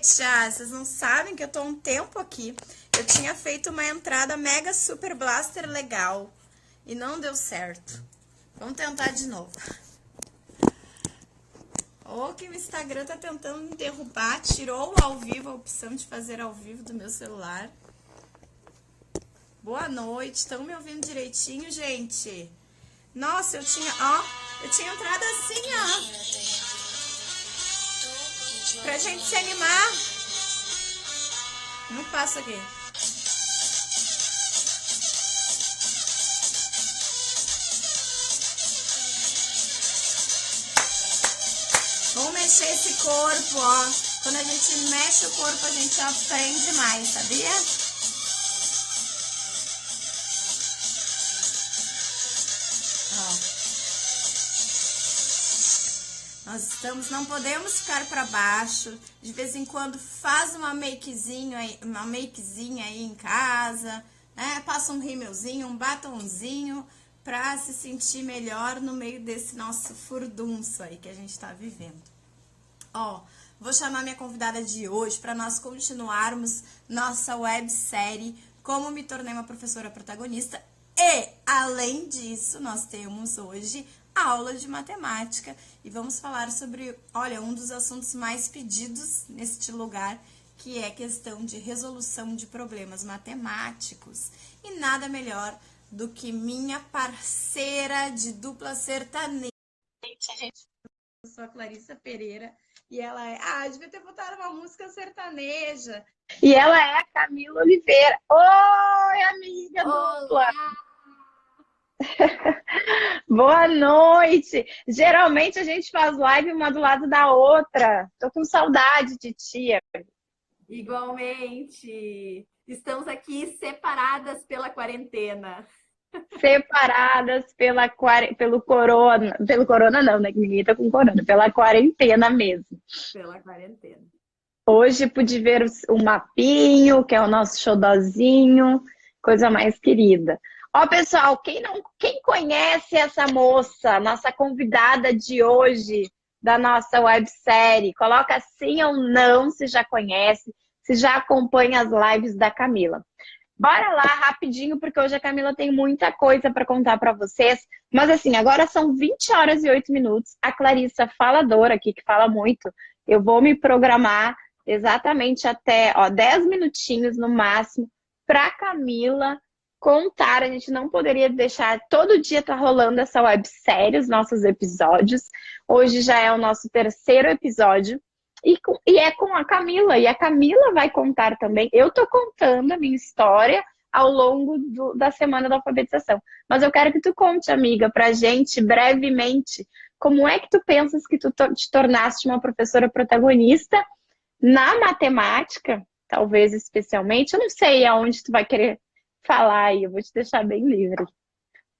Tchá! Vocês não sabem que eu tô há um tempo aqui. Eu tinha feito uma entrada Mega Super Blaster legal e não deu certo. Vamos tentar de novo. Ou que o Instagram tá tentando me derrubar, tirou o ao vivo, a opção de fazer ao vivo do meu celular. Boa noite, estão me ouvindo direitinho, gente? Nossa, eu tinha entrado assim, ó. Pra gente se animar. Não passa aqui. Vamos mexer esse corpo, ó. Quando a gente mexe o corpo, a gente aprende mais, sabia? Nós não podemos ficar para baixo. De vez em quando faz uma makezinha aí em casa, né? Passa um rímelzinho, um batonzinho para se sentir melhor no meio desse nosso furdunço aí que a gente tá vivendo. Ó, vou chamar minha convidada de hoje para nós continuarmos nossa websérie Como Me Tornei uma Professora Protagonista. E, além disso, nós temos hoje aula de matemática e vamos falar sobre, olha, um dos assuntos mais pedidos neste lugar, que é a questão de resolução de problemas matemáticos. E nada melhor do que minha parceira de dupla sertaneja. Eu sou a Clarissa Pereira e ela devia ter botado uma música sertaneja. E ela é a Camila Oliveira. Oi, amiga dupla! Boa noite! Geralmente a gente faz live uma do lado da outra. Tô com saudade de tia. Igualmente! Estamos aqui separadas pela quarentena. Separadas pelo corona. Pelo corona não, né? Que ninguém tá com corona. Pela quarentena mesmo. Pela quarentena. Hoje pude ver o Mapinho, que é o nosso xodózinho. Coisa mais querida. Ó, pessoal, quem conhece essa moça, nossa convidada de hoje da nossa websérie, coloca sim ou não se já conhece, se já acompanha as lives da Camila. Bora lá rapidinho, porque hoje a Camila tem muita coisa para contar para vocês. Mas assim, agora são 20 horas e 8 minutos. A Clarissa faladora aqui, que fala muito, eu vou me programar exatamente até 10 minutinhos no máximo para Camila contar. A gente não poderia deixar, todo dia tá rolando essa websérie, os nossos episódios. Hoje já é o nosso terceiro episódio e é com a Camila, e a Camila vai contar também. Eu tô contando a minha história ao longo da semana da alfabetização, mas eu quero que tu conte, amiga, pra gente brevemente, como é que tu pensas que tu te tornaste uma professora protagonista na matemática, talvez especialmente. Eu não sei aonde tu vai querer falar aí, eu vou te deixar bem livre.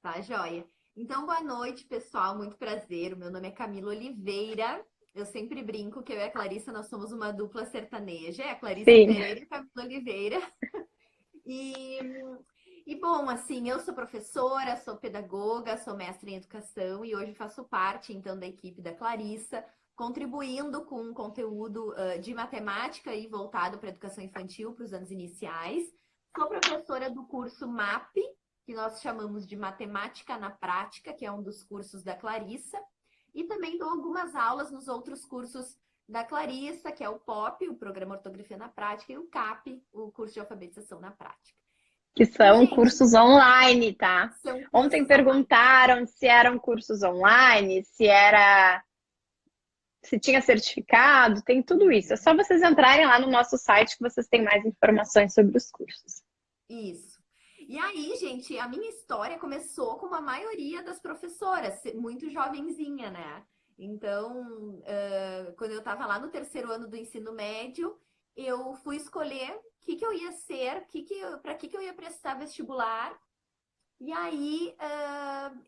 Tá, joia. Então, boa noite, pessoal. Muito prazer. O meu nome é Camila Oliveira. Eu sempre brinco que eu e a Clarissa, nós somos uma dupla sertaneja. É a Clarissa Pereira e a Camila Oliveira. E bom, assim, eu sou professora, sou pedagoga, sou mestre em educação e hoje faço parte, então, da equipe da Clarissa, contribuindo com um conteúdo de matemática e voltado para a educação infantil, para os anos iniciais. Sou professora do curso MAP, que nós chamamos de Matemática na Prática, que é um dos cursos da Clarissa. E também dou algumas aulas nos outros cursos da Clarissa, que é o POP, o Programa Ortografia na Prática, e o CAP, o curso de Alfabetização na Prática. Que são cursos online, tá? Ontem perguntaram online. Se eram cursos online, se tinha certificado, tem tudo isso. É só vocês entrarem lá no nosso site que vocês têm mais informações sobre os cursos. Isso. E aí, gente, a minha história começou com a maioria das professoras, muito jovenzinha, né? Então, quando eu estava lá no terceiro ano do ensino médio, eu fui escolher o que eu ia ser, para que eu ia prestar vestibular. E aí,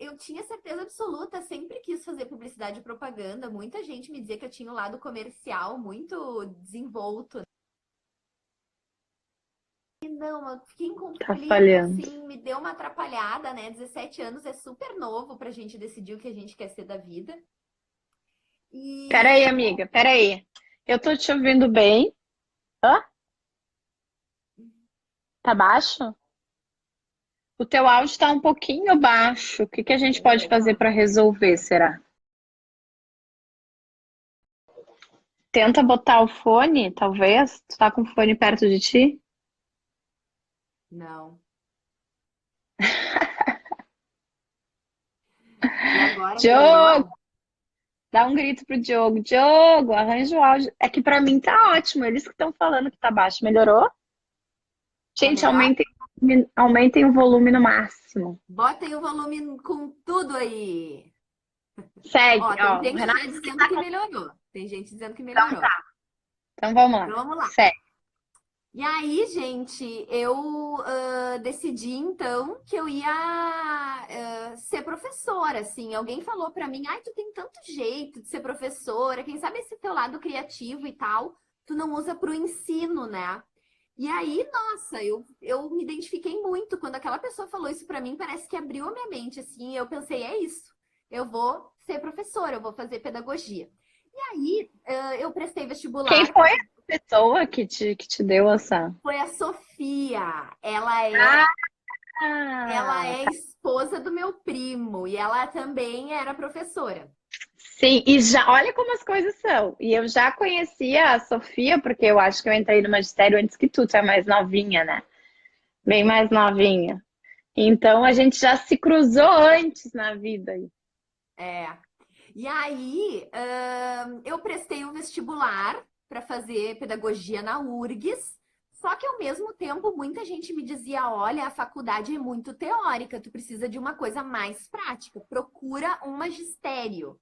eu tinha certeza absoluta, sempre quis fazer publicidade e propaganda. Muita gente me dizia que eu tinha um lado comercial muito desenvolto. E não, eu fiquei em conflito, assim, me deu uma atrapalhada, né? 17 anos é super novo pra gente decidir o que a gente quer ser da vida. Peraí, amiga, peraí. Eu tô te ouvindo bem, Hã? Tá baixo? O teu áudio tá um pouquinho baixo. O que que a gente pode fazer para resolver, será? Tenta botar o fone, talvez. Tu tá com o fone perto de ti? Não. E agora Diogo, melhorou? dá um grito pro Diogo. Diogo, arranja o áudio. É que pra mim tá ótimo. Eles que estão falando que tá baixo. Melhorou? Tá Gente, melhor? aumentem o volume no máximo. Botem o volume com tudo aí. Segue, Ó, tem ó. O gente Renato já dizendo tá que com... melhorou. Tem gente dizendo que Então melhorou. tá. Então vamos lá. Então vamos lá. Segue. E aí, gente, eu decidi então que eu ia ser professora, assim. Alguém falou pra mim, ai, tu tem tanto jeito de ser professora, quem sabe esse teu lado criativo e tal, tu não usa pro ensino, né? E aí, nossa, eu me identifiquei muito quando aquela pessoa falou isso pra mim, parece que abriu a minha mente, assim, eu pensei, é isso, eu vou ser professora, eu vou fazer pedagogia. E aí, eu prestei Quem vestibular. foi a pessoa que te deu essa? Foi a Sofia. Ela Ah, é esposa do meu primo e ela também era professora. sim, e já olha como as coisas são. E eu já conhecia a Sofia, porque eu acho que eu entrei no magistério antes que tu é mais novinha, né? Bem mais novinha. Então a gente já se cruzou antes na vida aí. É. E aí, eu prestei o vestibular para fazer pedagogia na URGS. Só que ao mesmo tempo, muita gente me dizia: olha, a faculdade é muito teórica, tu precisa de uma coisa mais prática, procura um magistério.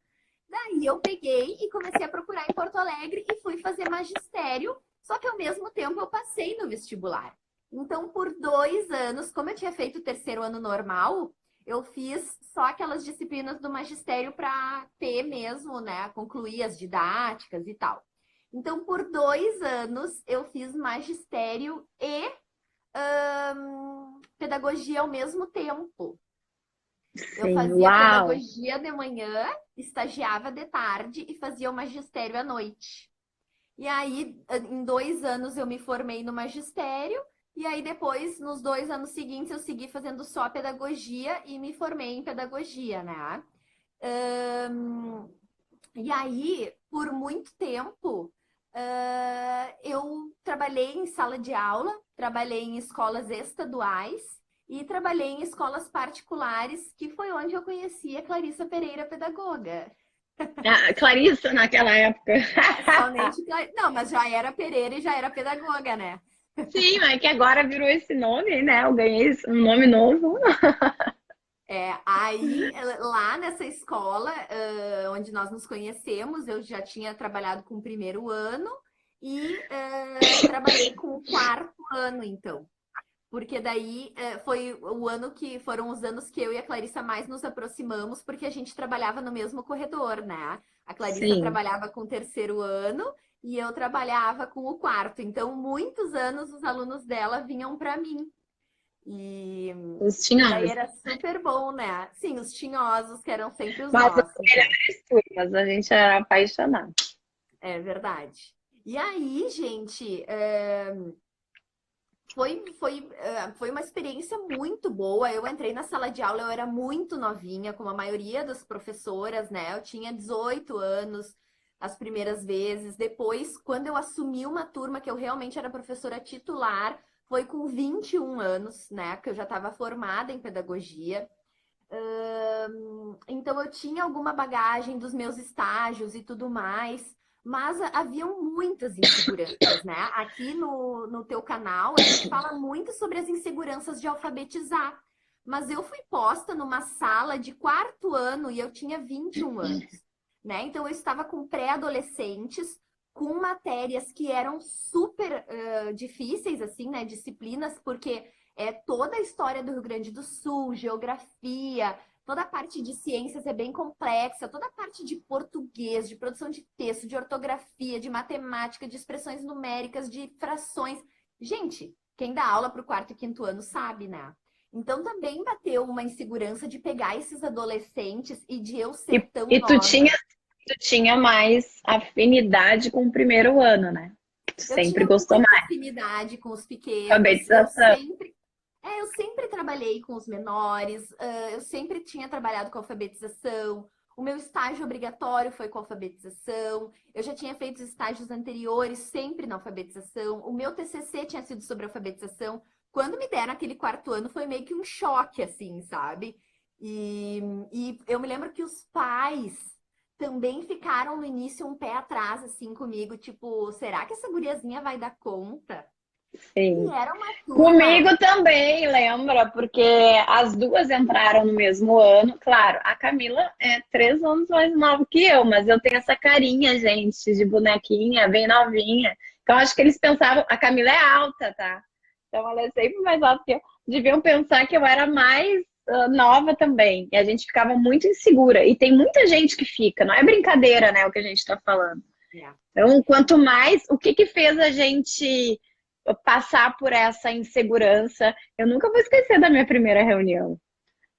Daí eu peguei e comecei a procurar em Porto Alegre e fui fazer magistério, só que ao mesmo tempo eu passei no vestibular. Então, por 2 anos, como eu tinha feito o terceiro ano normal, eu fiz só aquelas disciplinas do magistério para ter mesmo, né, concluir as didáticas e tal. Então, por 2 anos, eu fiz magistério e pedagogia ao mesmo tempo. Eu Sim, fazia uau! pedagogia de manhã, estagiava de tarde e fazia o magistério à noite. E aí, em 2 anos, eu me formei no magistério. E aí, depois, nos 2 anos seguintes, eu segui fazendo só pedagogia e me formei em pedagogia, né? E aí, por muito tempo, eu trabalhei em sala de aula, trabalhei em escolas estaduais e trabalhei em escolas particulares, que foi onde eu conheci a Clarissa Pereira, pedagoga. A Clarissa naquela época. Somente Não, mas já era Pereira e já era pedagoga, né? Sim, mas que agora virou esse nome, né? Eu ganhei um nome novo. Aí lá nessa escola, onde nós nos conhecemos, eu já tinha trabalhado com o primeiro ano e trabalhei com o quarto ano, então. Porque daí foram os anos que eu e a Clarissa mais nos aproximamos, porque a gente trabalhava no mesmo corredor, né? A Clarissa Sim, trabalhava com o terceiro ano e eu trabalhava com o quarto. Então, muitos anos os alunos dela vinham para mim. E, os e daí tinhosos. era super bom, né? Sim, os tinhosos, que eram sempre os Mas as nossos, né? melhores turmas, a gente era apaixonado. É verdade. E aí, gente, foi uma experiência muito boa. Eu entrei na sala de aula, eu era muito novinha, como a maioria das professoras, né? Eu tinha 18 anos as primeiras vezes. Depois, quando eu assumi uma turma que eu realmente era professora titular, foi com 21 anos, né? Que eu já estava formada em pedagogia. Então eu tinha alguma bagagem dos meus estágios e tudo mais, mas haviam muitas inseguranças, né? Aqui no teu canal a gente fala muito sobre as inseguranças de alfabetizar, mas eu fui posta numa sala de quarto ano e eu tinha 21 anos, né? Então eu estava com pré-adolescentes, com matérias que eram super difíceis, assim, né? Disciplinas, porque é toda a história do Rio Grande do Sul, geografia, toda a parte de ciências é bem complexa, toda a parte de português, de produção de texto, de ortografia, de matemática, de expressões numéricas, de frações. Gente, quem dá aula para o quarto e quinto ano sabe, né? Então também bateu uma insegurança de pegar esses adolescentes e de eu E, ser tão e nova. tu tinha mais afinidade com o primeiro ano, né? Tu Eu sempre tinha gostou muita mais. afinidade com os pequenos, Alfabetização. eu sempre trabalhei com os menores, eu sempre tinha trabalhado com alfabetização. O meu estágio obrigatório foi com alfabetização. Eu já tinha feito estágios anteriores sempre na alfabetização. O meu TCC tinha sido sobre alfabetização. Quando me deram aquele quarto ano, foi meio que um choque, assim, sabe? E eu me lembro que os pais também ficaram no início um pé atrás, assim, comigo, tipo, será que essa guriazinha vai dar conta? E Sim. era uma turma. Comigo também, lembra? Porque as duas entraram no mesmo ano. Claro, a Camila é 3 anos mais nova que eu, mas eu tenho essa carinha, gente, de bonequinha, bem novinha. Então acho que eles pensavam, a Camila é alta, tá? Então ela é sempre mais alta que eu. Deviam pensar que eu era mais nova também. E a gente ficava muito insegura. E tem muita gente que fica, não é brincadeira, né, o que a gente tá falando. É. Então, quanto mais, o que que fez a gente passar por essa insegurança? Eu nunca vou esquecer da minha primeira reunião.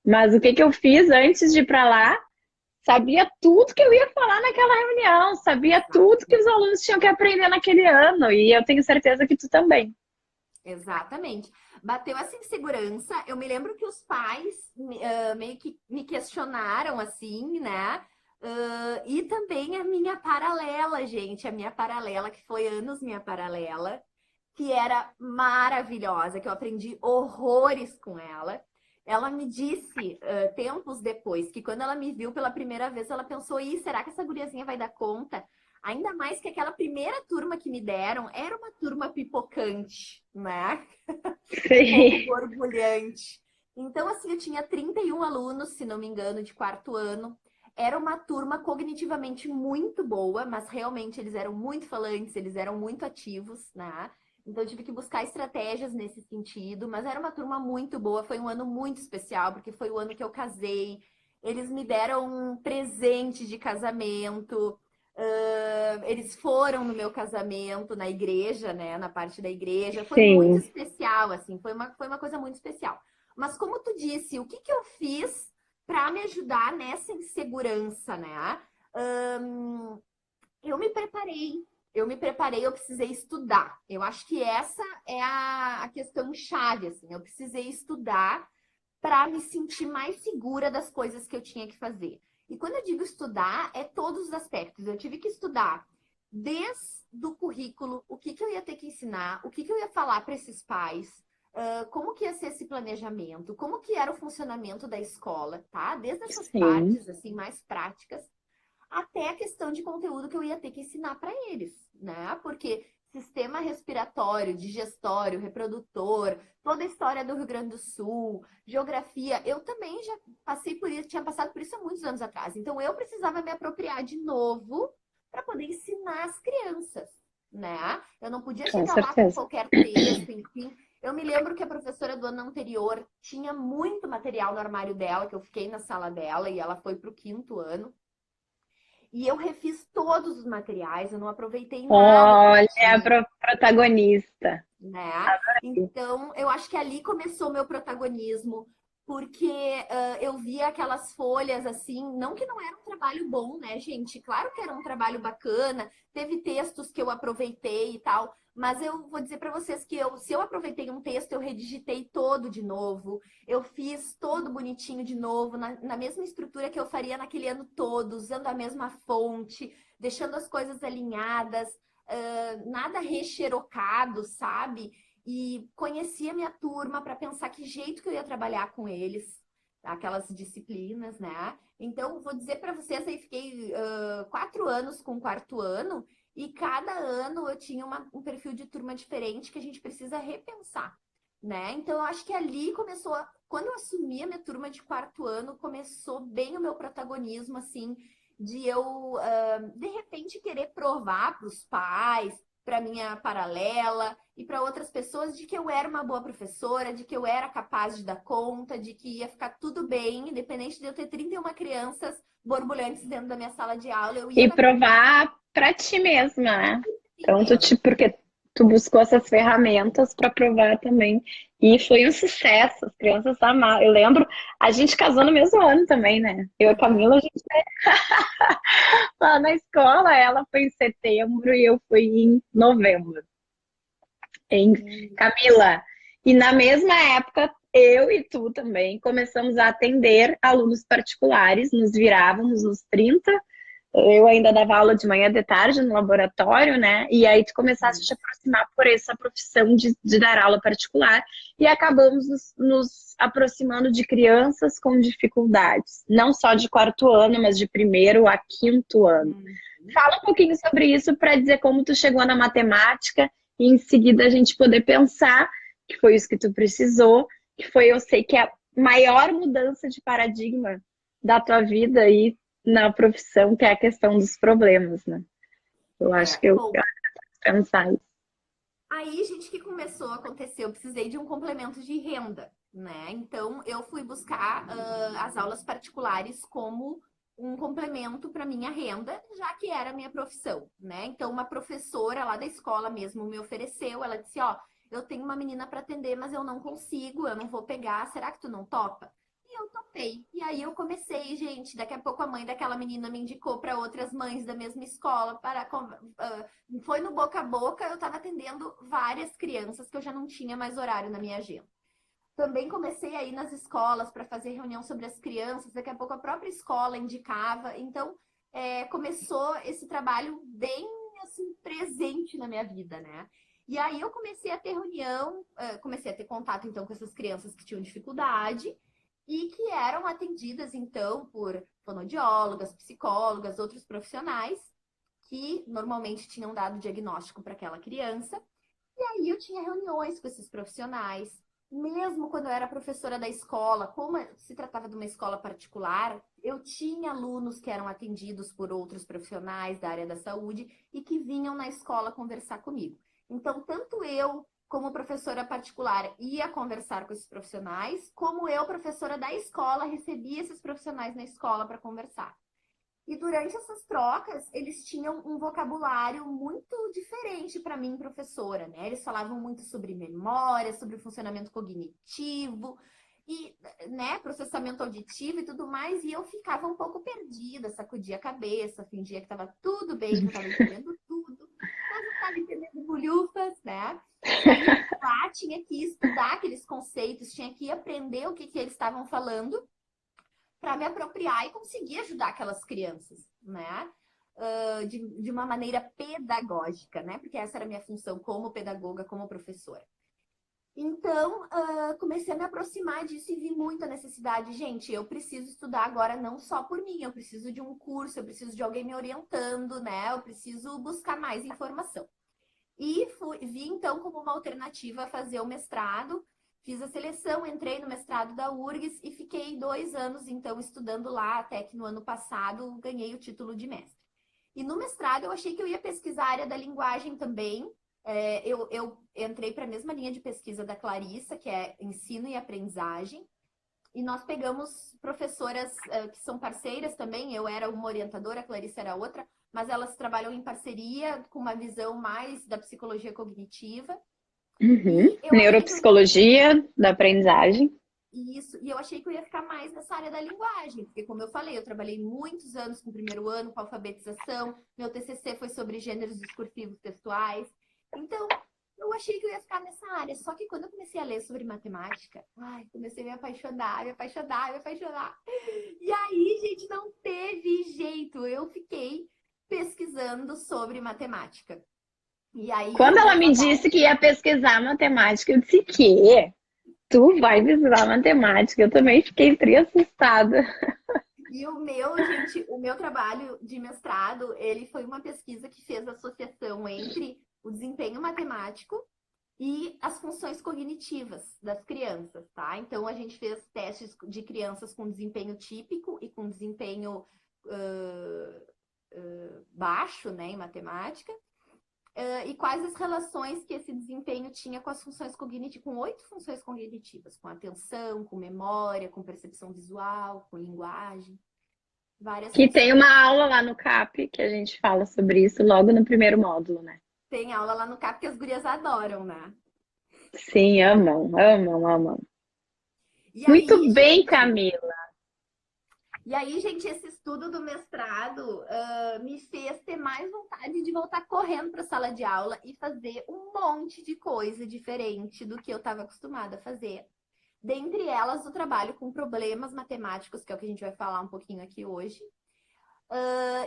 Mas o que que eu fiz antes de ir para lá? Sabia tudo que eu ia falar naquela reunião, sabia tudo que os alunos tinham que aprender naquele ano, e eu tenho certeza que tu também. Exatamente. Bateu essa insegurança. Eu me lembro que os pais meio que me questionaram assim, né? E também a minha paralela, gente, a minha paralela, que foi anos minha paralela, que era maravilhosa, que eu aprendi horrores com ela. Ela me disse, tempos depois, que quando ela me viu pela primeira vez, ela pensou, ih, será que essa guriazinha vai dar conta? Ainda mais que aquela primeira turma que me deram era uma turma pipocante, né? Um pouco Sim, borbulhante. Então, assim, eu tinha 31 alunos, se não me engano, de quarto ano. Era uma turma cognitivamente muito boa, mas realmente eles eram muito falantes, eles eram muito ativos, né? Então, eu tive que buscar estratégias nesse sentido, mas era uma turma muito boa. Foi um ano muito especial, porque foi o ano que eu casei. Eles me deram um presente de casamento. Eles foram no meu casamento na igreja, né? Na parte da igreja. Foi muito sim. especial, assim. Foi uma coisa muito especial. Mas como tu disse, o que que eu fiz para me ajudar nessa insegurança, né? Ahn, eu me preparei. Eu precisei estudar. Eu acho que essa é a questão chave, assim. Eu precisei estudar para me sentir mais segura das coisas que eu tinha que fazer. E quando eu digo estudar, é todos os aspectos. Eu tive que estudar desde o currículo, o que que eu ia ter que ensinar, o que que eu ia falar para esses pais, como que ia ser esse planejamento, como que era o funcionamento da escola, tá? Desde essas Sim. partes assim mais práticas até a questão de conteúdo que eu ia ter que ensinar para eles, né? Porque sistema respiratório, digestório, reprodutor, toda a história do Rio Grande do Sul, geografia, eu também já passei por isso, tinha passado por isso há muitos anos atrás. Então eu precisava me apropriar de novo para poder ensinar as crianças, né? Eu não podia Com chegar lá com certeza. qualquer texto, enfim. Eu me lembro que a professora do ano anterior tinha muito material no armário dela, que eu fiquei na sala dela e ela foi para o quinto ano. E eu refiz todos os materiais, eu não aproveitei nada do que Olha, a tinha, protagonista. né? Então, eu acho que ali começou o meu protagonismo, porque eu via aquelas folhas assim, não que não era um trabalho bom, né, gente? Claro que era um trabalho bacana, teve textos que eu aproveitei e tal, mas eu vou dizer para vocês que se eu aproveitei um texto, eu redigitei todo de novo, eu fiz todo bonitinho de novo, na mesma estrutura que eu faria naquele ano todo, usando a mesma fonte, deixando as coisas alinhadas, nada rexerocado, sabe? E conhecia minha turma para pensar que jeito que eu ia trabalhar com eles, aquelas disciplinas, né? Então, vou dizer para vocês, aí fiquei 4 anos com o quarto ano, e cada ano eu tinha um perfil de turma diferente que a gente precisa repensar, né? Então, eu acho que ali começou, quando eu assumi a minha turma de quarto ano, começou bem o meu protagonismo, assim, de eu, de repente, querer provar para os pais, para minha paralela e para outras pessoas de que eu era uma boa professora, de que eu era capaz de dar conta, de que ia ficar tudo bem, independente de eu ter 31 crianças borbulhantes dentro da minha sala de aula, eu ia E dar conta provar para ti mesma, né? de mim Então, mesma. porque tu buscou essas ferramentas para provar também. E foi um sucesso, as crianças amaram. Eu lembro, a gente casou no mesmo ano também, né? Eu e a Aham. Camila, a gente lá na escola, ela foi em setembro e eu fui em novembro. Hein, Camila? E na mesma época, eu e tu também começamos a atender alunos particulares, nos virávamos nos 30. Eu ainda dava aula de manhã, de tarde no laboratório, né? E aí tu começaste a te aproximar por essa profissão de dar aula particular e acabamos nos aproximando de crianças com dificuldades, não só de quarto ano, mas de primeiro a quinto ano. Fala um pouquinho sobre isso para dizer como tu chegou na matemática e em seguida a gente poder pensar que foi isso que tu precisou, que foi, eu sei que a maior mudança de paradigma da tua vida aí na profissão, que é a questão dos problemas, né? Eu acho que eu Bom, pensar isso. aí, gente, que começou a acontecer, eu precisei de um complemento de renda, né? Então, eu fui buscar as aulas particulares como um complemento para minha renda, já que era a minha profissão, né? Então, uma professora lá da escola mesmo me ofereceu, ela disse, ó, eu tenho uma menina para atender, mas eu não consigo, eu não vou pegar, será que tu não topa? E eu topei. E aí eu comecei, gente, daqui a pouco a mãe daquela menina me indicou para outras mães da mesma escola para foi no boca a boca, eu estava atendendo várias crianças que eu já não tinha mais horário na minha agenda. Também comecei a ir nas escolas para fazer reunião sobre as crianças, daqui a pouco a própria escola indicava. Então, começou esse trabalho bem assim, presente na minha vida, né? E aí eu comecei a ter reunião, comecei a ter contato então com essas crianças que tinham dificuldade e que eram atendidas então por fonoaudiólogas, psicólogas, outros profissionais que normalmente tinham dado diagnóstico para aquela criança. E aí eu tinha reuniões com esses profissionais. Mesmo quando eu era professora da escola, como se tratava de uma escola particular, eu tinha alunos que eram atendidos por outros profissionais da área da saúde e que vinham na escola conversar comigo. Então, tanto eu, como professora particular, ia conversar com esses profissionais, como eu, professora da escola, recebia esses profissionais na escola para conversar. E durante essas trocas, eles tinham um vocabulário muito diferente para mim, professora, né? Eles falavam muito sobre memória, sobre o funcionamento cognitivo e, né, processamento auditivo e tudo mais, e eu ficava um pouco perdida, sacudia a cabeça, fingia que estava tudo bem, que eu estava entendendo tudo, mas não estava entendendo bolhufas, né? E aí, lá tinha que estudar aqueles conceitos, tinha que aprender o que eles estavam falando para me apropriar e conseguir ajudar aquelas crianças, né? De uma maneira pedagógica, né? Porque essa era a minha função como pedagoga, como professora. Então, comecei a me aproximar disso e vi muita necessidade. Gente, eu preciso estudar agora não só por mim, eu preciso de um curso, eu preciso de alguém me orientando, né? Eu preciso buscar mais informação. E vi, então, como uma alternativa fazer o mestrado. Fiz a seleção, entrei no mestrado da URGS e fiquei 2 anos, então, estudando lá, até que no ano passado ganhei o título de mestre. E no mestrado eu achei que eu ia pesquisar a área da linguagem também. Eu entrei para a mesma linha de pesquisa da Clarissa, que é ensino e aprendizagem. E nós pegamos professoras que são parceiras também. Eu era uma orientadora, a Clarissa era outra, mas elas trabalham em parceria com uma visão mais da psicologia cognitiva. Neuropsicologia da aprendizagem. Isso, e eu achei que eu ia ficar mais nessa área da linguagem, porque como eu falei, eu trabalhei muitos anos com o primeiro ano, com alfabetização, meu TCC foi sobre gêneros discursivos textuais, então eu achei que eu ia ficar nessa área, só que quando eu comecei a ler sobre matemática, comecei a me apaixonar, e aí, gente, não teve jeito, eu fiquei pesquisando sobre matemática. E aí, quando ela me disse que ia pesquisar matemática, eu disse que tu vai pesquisar matemática. Eu também fiquei assustada. E o meu trabalho de mestrado, ele foi uma pesquisa que fez associação entre o desempenho matemático e as funções cognitivas das crianças, tá? Então, a gente fez testes de crianças com desempenho típico e com desempenho baixo, né, em matemática. E quais as relações que esse desempenho tinha com as funções cognitivas, com 8 funções cognitivas, com atenção, com memória, com percepção visual, com linguagem, várias Que funções. tem uma aula lá no CAP que a gente fala sobre isso logo no primeiro módulo, né? Tem aula lá no CAP que as gurias adoram, né? Sim, amam. E Muito aí, bem, gente, Camila. E aí, gente, esse estudo do mestrado me fez ter mais vontade de voltar correndo para a sala de aula e fazer um monte de coisa diferente do que eu estava acostumada a fazer. Dentre elas, o trabalho com problemas matemáticos, que é o que a gente vai falar um pouquinho aqui hoje.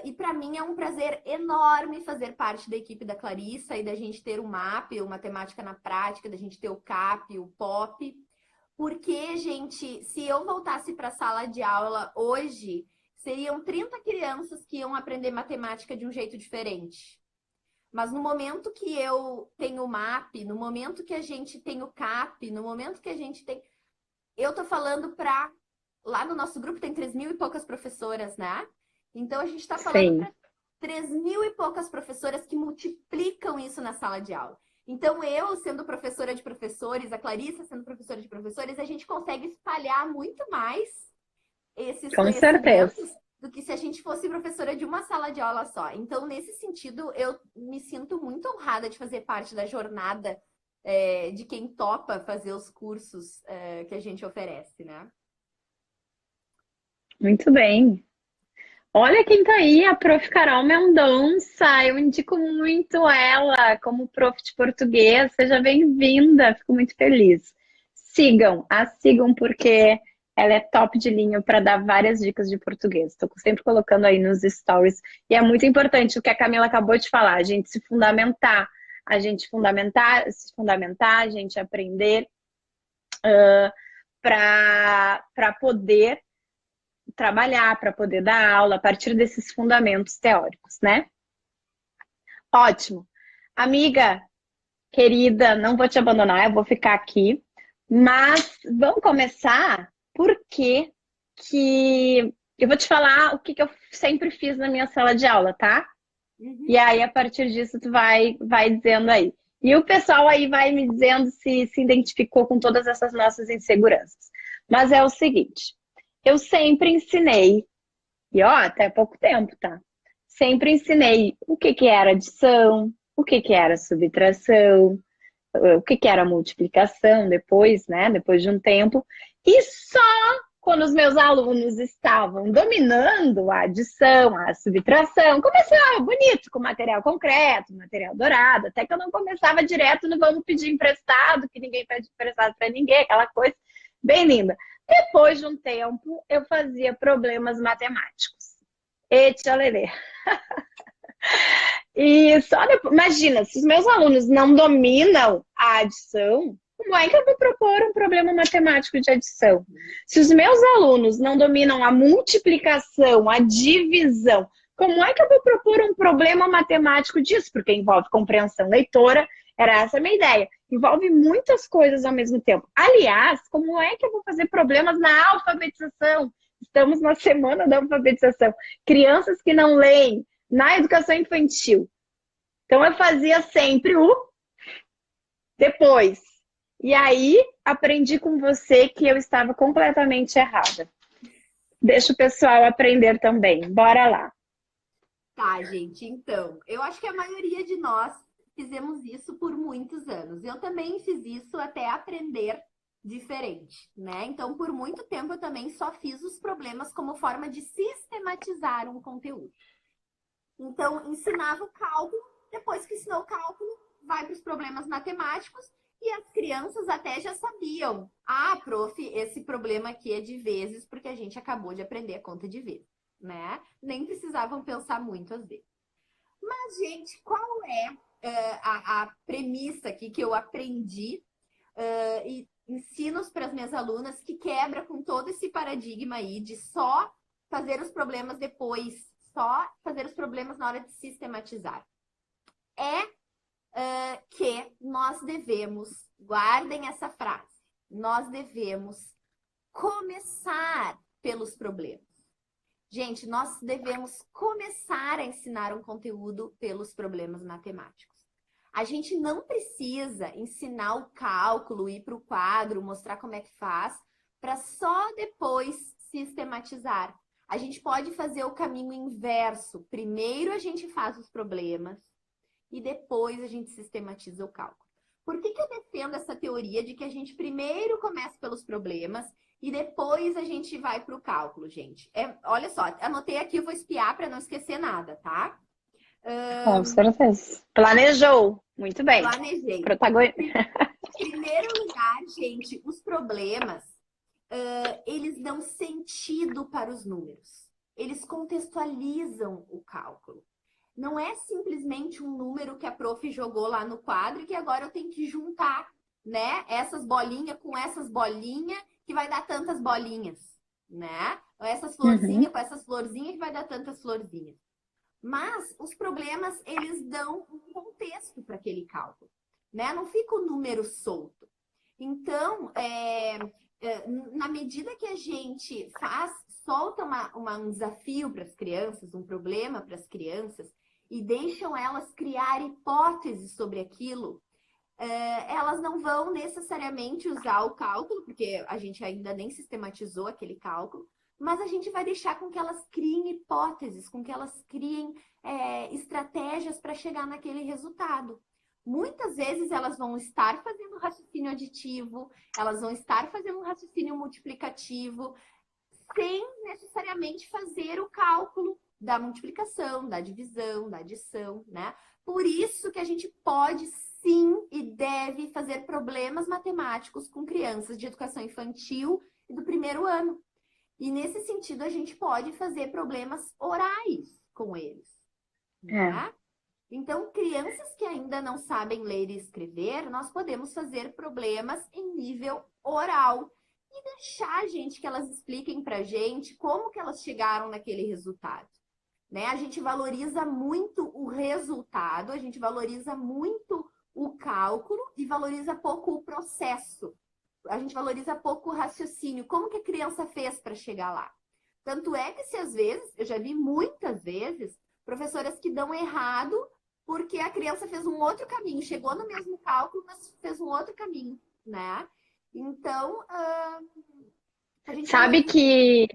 E para mim é um prazer enorme fazer parte da equipe da Clarissa e da gente ter o MAP, o Matemática na Prática, da gente ter o CAP, o POP. Porque, gente, se eu voltasse para a sala de aula hoje, seriam 30 crianças que iam aprender matemática de um jeito diferente. Mas no momento que eu tenho o MAP, no momento que a gente tem o CAP, no momento que a gente tem... Eu tô falando para... Lá no nosso grupo tem 3.000 e poucas professoras, né? Então a gente está falando para 3.000 e poucas professoras que multiplicam isso na sala de aula. Então eu, sendo professora de professores, a Clarissa sendo professora de professores, a gente consegue espalhar muito mais esses conhecimentos do que se a gente fosse professora de uma sala de aula só. Então, nesse sentido, eu me sinto muito honrada de fazer parte da jornada de quem topa fazer os cursos que a gente oferece, né? Muito bem. Olha quem tá aí, a Prof. Carol Mendonça. Eu indico muito ela como prof de português. Seja bem-vinda, fico muito feliz. Sigam porque ela é top de linha para dar várias dicas de português. Estou sempre colocando aí nos stories. E é muito importante o que a Camila acabou de falar, a gente se fundamentar, a gente a gente aprender para poder trabalhar, para poder dar aula a partir desses fundamentos teóricos, né? Ótimo. Amiga, querida, não vou te abandonar, eu vou ficar aqui, mas vamos começar porque eu vou te falar o que eu sempre fiz na minha sala de aula, tá? Uhum. E aí, a partir disso, tu vai dizendo aí. E o pessoal aí vai me dizendo se identificou com todas essas nossas inseguranças. Mas é o seguinte, eu sempre ensinei, e ó, até pouco tempo, tá? Sempre ensinei o que era adição, o que era subtração, o que era multiplicação depois, né? Depois de um tempo. E só quando os meus alunos estavam dominando a adição, a subtração, começava bonito, com material concreto, material dourado, até que eu não começava direto no vamos pedir emprestado, que ninguém pede emprestado para ninguém, aquela coisa bem linda. Depois de um tempo, eu fazia problemas matemáticos. Eita, lelê. E só depois, imagina, se os meus alunos não dominam a adição, como é que eu vou propor um problema matemático de adição? Se os meus alunos não dominam a multiplicação, a divisão, como é que eu vou propor um problema matemático disso? Porque envolve compreensão leitora, era essa a minha ideia. Envolve muitas coisas ao mesmo tempo. Aliás, como é que eu vou fazer problemas na alfabetização? Estamos na semana da alfabetização. Crianças que não leem, na educação infantil. Então, eu fazia sempre o depois. E aí, aprendi com você que eu estava completamente errada. Deixa o pessoal aprender também. Bora lá. Tá, gente. Então, eu acho que a maioria de nós fizemos isso por muitos anos. Eu também fiz isso até aprender diferente, né? Então, por muito tempo, eu também só fiz os problemas como forma de sistematizar um conteúdo. Então, ensinava o cálculo, depois que ensinou o cálculo, vai para os problemas matemáticos e as crianças até já sabiam. Ah, prof, esse problema aqui é de vezes, porque a gente acabou de aprender a conta de vezes, né? Nem precisavam pensar muito às vezes. Mas, gente, qual é a premissa aqui que eu aprendi e ensino para as minhas alunas que quebra com todo esse paradigma aí de só fazer os problemas só fazer os problemas na hora de sistematizar? Que nós devemos, guardem essa frase, nós devemos começar pelos problemas. Gente, nós devemos começar a ensinar um conteúdo pelos problemas matemáticos. A gente não precisa ensinar o cálculo, ir para o quadro, mostrar como é que faz, para só depois sistematizar. A gente pode fazer o caminho inverso. Primeiro a gente faz os problemas e depois a gente sistematiza o cálculo. Por que eu defendo essa teoria de que a gente primeiro começa pelos problemas e depois a gente vai para o cálculo, gente. Olha só, anotei aqui, eu vou espiar para não esquecer nada, tá? Com certeza. Planejou. Muito bem. Planejei. Em primeiro lugar, gente, os problemas, eles dão sentido para os números. Eles contextualizam o cálculo. Não é simplesmente um número que a prof jogou lá no quadro e que agora eu tenho que juntar, né? Essas bolinhas com essas bolinhas que vai dar tantas bolinhas, né? Essas florzinhas com essas florzinhas que vai dar tantas florzinhas. Mas os problemas, eles dão um contexto para aquele cálculo, né? Não fica o número solto. Então, na medida que a gente solta um desafio para as crianças, um problema para as crianças, e deixam elas criar hipóteses sobre aquilo, elas não vão necessariamente usar o cálculo, porque a gente ainda nem sistematizou aquele cálculo, mas a gente vai deixar com que elas criem hipóteses, com que elas criem estratégias para chegar naquele resultado. Muitas vezes elas vão estar fazendo raciocínio aditivo, elas vão estar fazendo um raciocínio multiplicativo, sem necessariamente fazer o cálculo da multiplicação, da divisão, da adição, né? Por isso que a gente pode sim e deve fazer problemas matemáticos com crianças de educação infantil e do primeiro ano. E nesse sentido a gente pode fazer problemas orais com eles, né? Então, crianças que ainda não sabem ler e escrever, nós podemos fazer problemas em nível oral. E deixar, gente, que elas expliquem pra gente como que elas chegaram naquele resultado, né? A gente valoriza muito o resultado, a gente valoriza muito o cálculo e valoriza pouco o processo. A gente valoriza pouco o raciocínio. Como que a criança fez para chegar lá? Tanto é que, se às vezes, eu já vi muitas vezes, professoras que dão errado porque a criança fez um outro caminho, chegou no mesmo cálculo, mas fez um outro caminho, né? Então, a gente Sabe que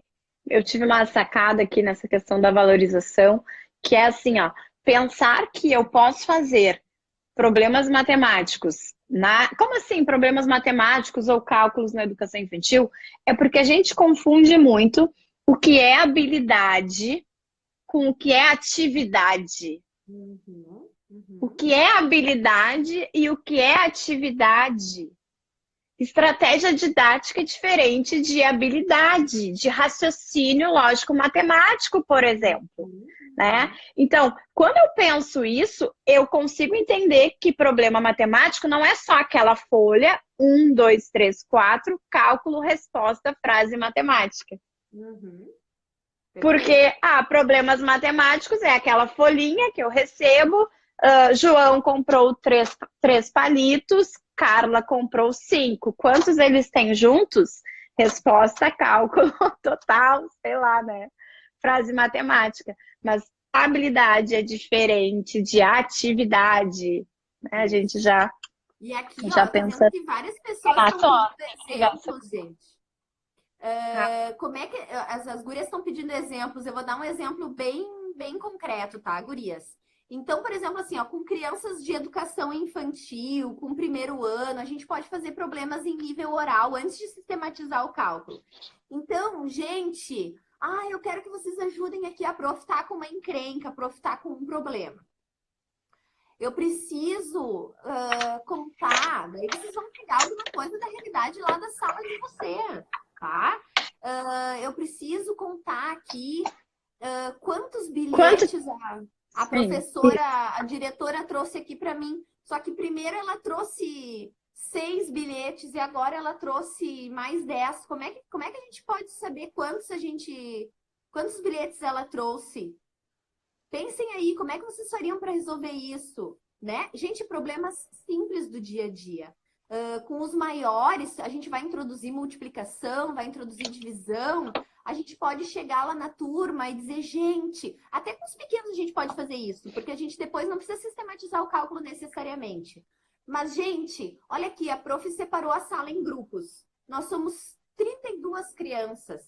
eu tive uma sacada aqui nessa questão da valorização, que é assim, ó, pensar que eu posso fazer problemas matemáticos como assim problemas matemáticos ou cálculos na educação infantil? É porque a gente confunde muito o que é habilidade com o que é atividade. O que é habilidade e o que é atividade. Estratégia didática é diferente de habilidade, de raciocínio lógico-matemático, por exemplo, né? Então, quando eu penso isso, eu consigo entender que problema matemático não é só aquela folha, 1, 2, 3, 4, cálculo, resposta, frase matemática. Porque, problemas matemáticos é aquela folhinha que eu recebo, João comprou 3 palitos, Carla comprou 5. Quantos eles têm juntos? Resposta, cálculo, total, sei lá, né? Frase matemática. Mas habilidade é diferente de atividade, né? A gente já E aqui, já ó, pensa... que várias pessoas estão pedindo exemplos, gente. Como é que... As gurias estão pedindo exemplos. Eu vou dar um exemplo bem concreto, tá, gurias? Então, por exemplo, assim, ó, com crianças de educação infantil, com primeiro ano, a gente pode fazer problemas em nível oral antes de sistematizar o cálculo. Então, gente, eu quero que vocês ajudem aqui. A prof tá com uma encrenca, a prof tá com um problema. Eu preciso contar, daí vocês vão pegar alguma coisa da realidade lá da sala de vocês, tá? Eu preciso contar aqui quantos bilhetes a professora, a diretora trouxe aqui para mim. Só que primeiro ela trouxe 6 bilhetes e agora ela trouxe mais 10. Como é que a gente pode saber quantos bilhetes ela trouxe? Pensem aí, como é que vocês fariam para resolver isso, né? Gente, problemas simples do dia a dia. Com os maiores, a gente vai introduzir multiplicação, vai introduzir divisão. A gente pode chegar lá na turma e dizer, gente, até com os pequenos a gente pode fazer isso, porque a gente depois não precisa sistematizar o cálculo necessariamente. Mas, gente, olha aqui, a prof separou a sala em grupos. Nós somos 32 crianças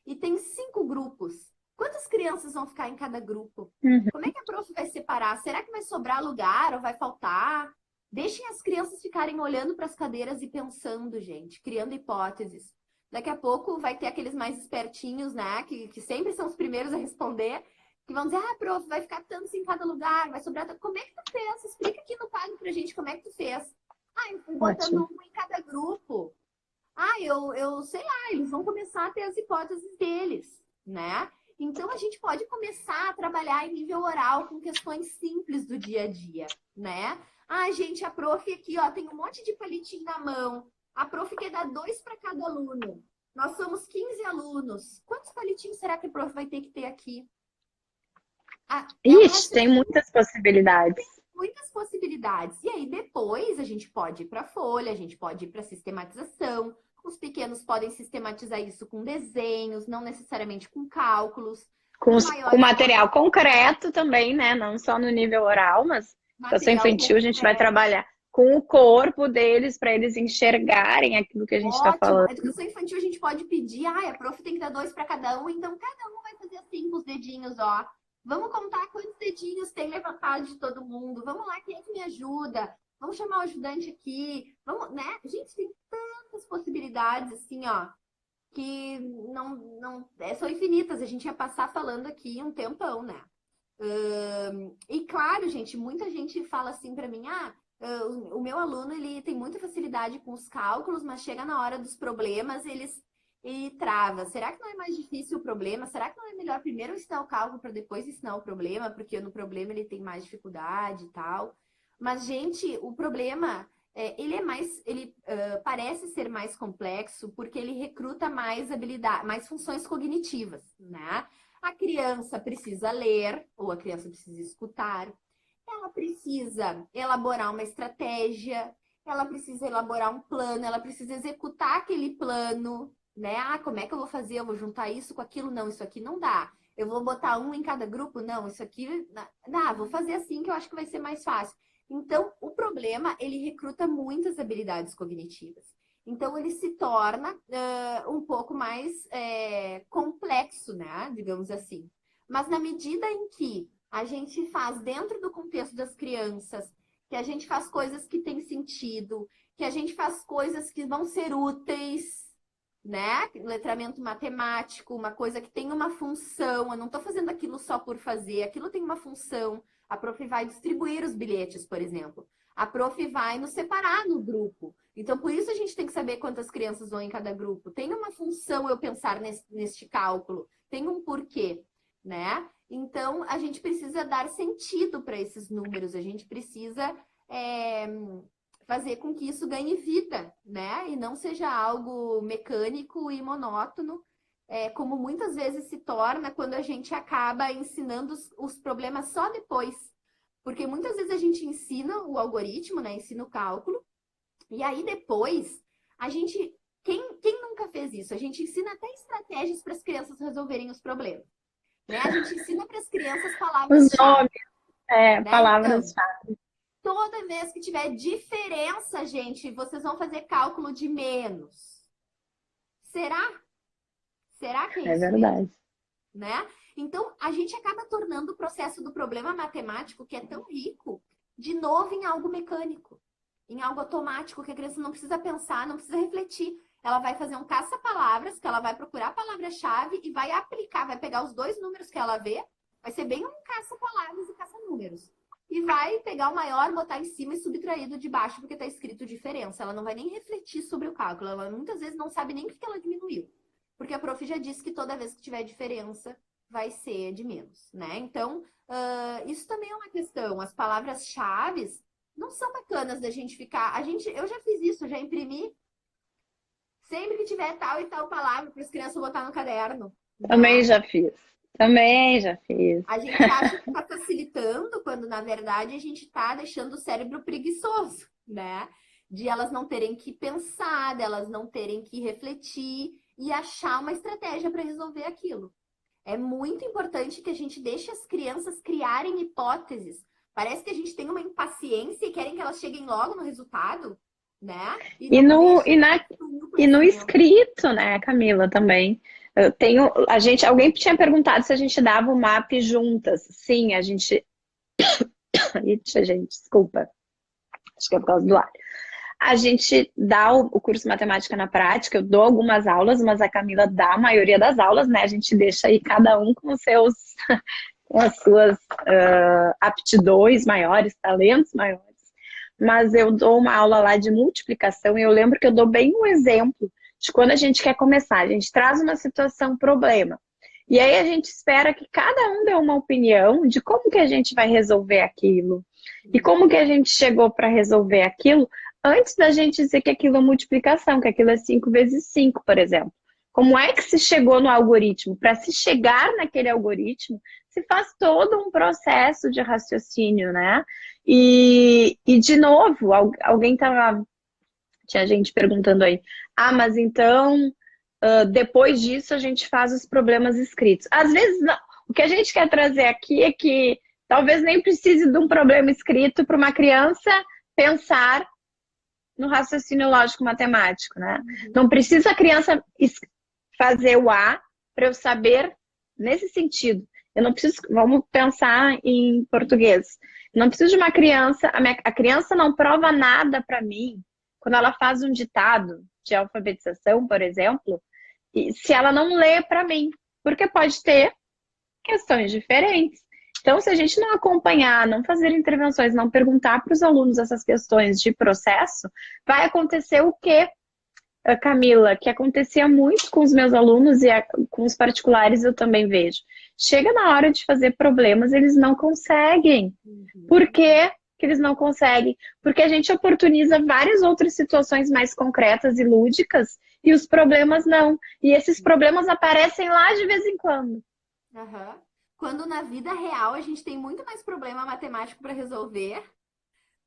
e tem 5 grupos. Quantas crianças vão ficar em cada grupo? Como é que a prof vai separar? Será que vai sobrar lugar ou vai faltar? Deixem as crianças ficarem olhando para as cadeiras e pensando, gente, criando hipóteses. Daqui a pouco vai ter aqueles mais espertinhos, né? Que sempre são os primeiros a responder, que vão dizer, ah, prof, vai ficar tantos em cada lugar, vai sobrar. Como é que tu fez? Explica aqui no quadro pra gente como é que tu fez. Ah, eu fui botando Ótimo. um em cada grupo. Ah, eu sei lá, eles vão começar a ter as hipóteses deles, né? Então a gente pode começar a trabalhar em nível oral com questões simples do dia a dia, né? Ah, gente, a prof aqui, ó, tem um monte de palitinho na mão. A prof quer dar 2 para cada aluno. Nós somos 15 alunos. Quantos palitinhos será que a prof vai ter que ter aqui? Ah, é um Ixi, tem muitas possibilidades. muitas possibilidades. E aí depois a gente pode ir para folha, a gente pode ir para sistematização. Os pequenos podem sistematizar isso com desenhos, não necessariamente com cálculos. Com, Os com maiores material concreto também, né? Não só no nível oral, mas educação material infantil a gente vai concreto. trabalhar com o corpo deles para eles enxergarem aquilo que a gente está Ótimo. falando. A educação infantil a gente pode pedir, a prof tem que dar 2 para cada um, então cada um vai fazer assim com os dedinhos, ó. Vamos contar quantos dedinhos tem levantado de todo mundo. Vamos lá, quem é que me ajuda? Vamos chamar o ajudante aqui. Vamos, né? Gente, tem tantas possibilidades, assim, ó, que são infinitas. A gente ia passar falando aqui um tempão, né? E claro, gente, muita gente fala assim para mim, o meu aluno, ele tem muita facilidade com os cálculos, mas chega na hora dos problemas, ele trava. Será que não é mais difícil o problema? Será que não é melhor primeiro ensinar o cálculo para depois ensinar o problema? Porque no problema ele tem mais dificuldade e tal. Mas, gente, o problema, ele parece ser mais complexo porque ele recruta mais habilidade, mais funções cognitivas, né? A criança precisa ler, ou a criança precisa escutar, ela precisa elaborar uma estratégia, ela precisa elaborar um plano, ela precisa executar aquele plano, né? Ah, como é que eu vou fazer? Eu vou juntar isso com aquilo? Não, isso aqui não dá. Eu vou botar um em cada grupo? Não, isso aqui dá. Vou fazer assim que eu acho que vai ser mais fácil. Então, o problema, ele recruta muitas habilidades cognitivas. Então, ele se torna um pouco mais complexo, né? Digamos assim. Mas na medida em que a gente faz dentro do contexto das crianças, que a gente faz coisas que têm sentido, que a gente faz coisas que vão ser úteis, né? Letramento matemático, uma coisa que tem uma função. Eu não estou fazendo aquilo só por fazer, aquilo tem uma função. A prof vai distribuir os bilhetes, por exemplo. A prof vai nos separar no grupo. Então, por isso a gente tem que saber quantas crianças vão em cada grupo. Tem uma função eu pensar neste cálculo, tem um porquê, né? Então, a gente precisa dar sentido para esses números, a gente precisa fazer com que isso ganhe vida, né? E não seja algo mecânico e monótono, como muitas vezes se torna quando a gente acaba ensinando os problemas só depois. Porque muitas vezes a gente ensina o algoritmo, né? Ensina o cálculo, e aí depois, a gente... Quem nunca fez isso? A gente ensina até estratégias para as crianças resolverem os problemas. Né? A gente ensina para as crianças Os palavras-chave. nomes, Né? palavras-chave. Então, toda vez que tiver diferença, gente, vocês vão fazer cálculo de menos. Será? Será que é isso? É verdade. Mesmo? Né? Então, a gente acaba tornando o processo do problema matemático, que é tão rico, de novo em algo mecânico, em algo automático, que a criança não precisa pensar, não precisa refletir. Ela vai fazer um caça-palavras, que ela vai procurar a palavra-chave e vai aplicar, vai pegar os 2 números que ela vê, vai ser bem um caça-palavras e caça-números. E vai pegar o maior, botar em cima e subtrair do de baixo, porque está escrito diferença. Ela não vai nem refletir sobre o cálculo, ela muitas vezes não sabe nem o que ela diminuiu. Porque a prof já disse que toda vez que tiver diferença, vai ser de menos, né? Então, isso também é uma questão. As palavras-chave não são bacanas da gente ficar... Eu já fiz isso, eu já imprimi. Sempre que tiver tal e tal palavra para as crianças botar no caderno. Também Né? já fiz. Também já fiz. A gente acha que está facilitando, quando na verdade a gente está deixando o cérebro preguiçoso, né? De elas não terem que pensar, delas não terem que refletir e achar uma estratégia para resolver aquilo. É muito importante que a gente deixe as crianças criarem hipóteses. Parece que a gente tem uma impaciência e querem que elas cheguem logo no resultado, né? E no escrito, né, Camila, também. Alguém tinha perguntado se a gente dava o MAP juntas. Sim, a gente... Ixi, gente, desculpa. Acho que é por causa do ar. A gente dá o curso Matemática na Prática, eu dou algumas aulas, mas a Camila dá a maioria das aulas, né? A gente deixa aí cada um com os seus, com as suas aptidões maiores, talentos maiores. Mas eu dou uma aula lá de multiplicação e eu lembro que eu dou bem um exemplo de quando a gente quer começar. A gente traz uma situação, problema. E aí a gente espera que cada um dê uma opinião de como que a gente vai resolver aquilo. E como que a gente chegou para resolver aquilo antes da gente dizer que aquilo é multiplicação, que aquilo é 5 vezes 5, por exemplo. Como é que se chegou no algoritmo? Para se chegar naquele algoritmo, se faz todo um processo de raciocínio, né? E de novo, alguém tava... Tinha gente perguntando aí, mas então, depois disso a gente faz os problemas escritos. Às vezes, não. O que a gente quer trazer aqui é que talvez nem precise de um problema escrito para uma criança pensar no raciocínio lógico matemático, né? Não precisa a criança fazer o A para eu saber nesse sentido. Eu não preciso, vamos pensar em português. Não preciso de uma criança, a criança não prova nada para mim quando ela faz um ditado de alfabetização, por exemplo, e se ela não lê para mim, porque pode ter questões diferentes. Então, se a gente não acompanhar, não fazer intervenções, não perguntar para os alunos essas questões de processo, vai acontecer o quê, Camila? Que acontecia muito com os meus alunos e com os particulares eu também vejo. Chega na hora de fazer problemas, eles não conseguem. Por quê que eles não conseguem? Porque a gente oportuniza várias outras situações mais concretas e lúdicas e os problemas não. E esses problemas aparecem lá de vez em quando. Uhum. Quando na vida real a gente tem muito mais problema matemático para resolver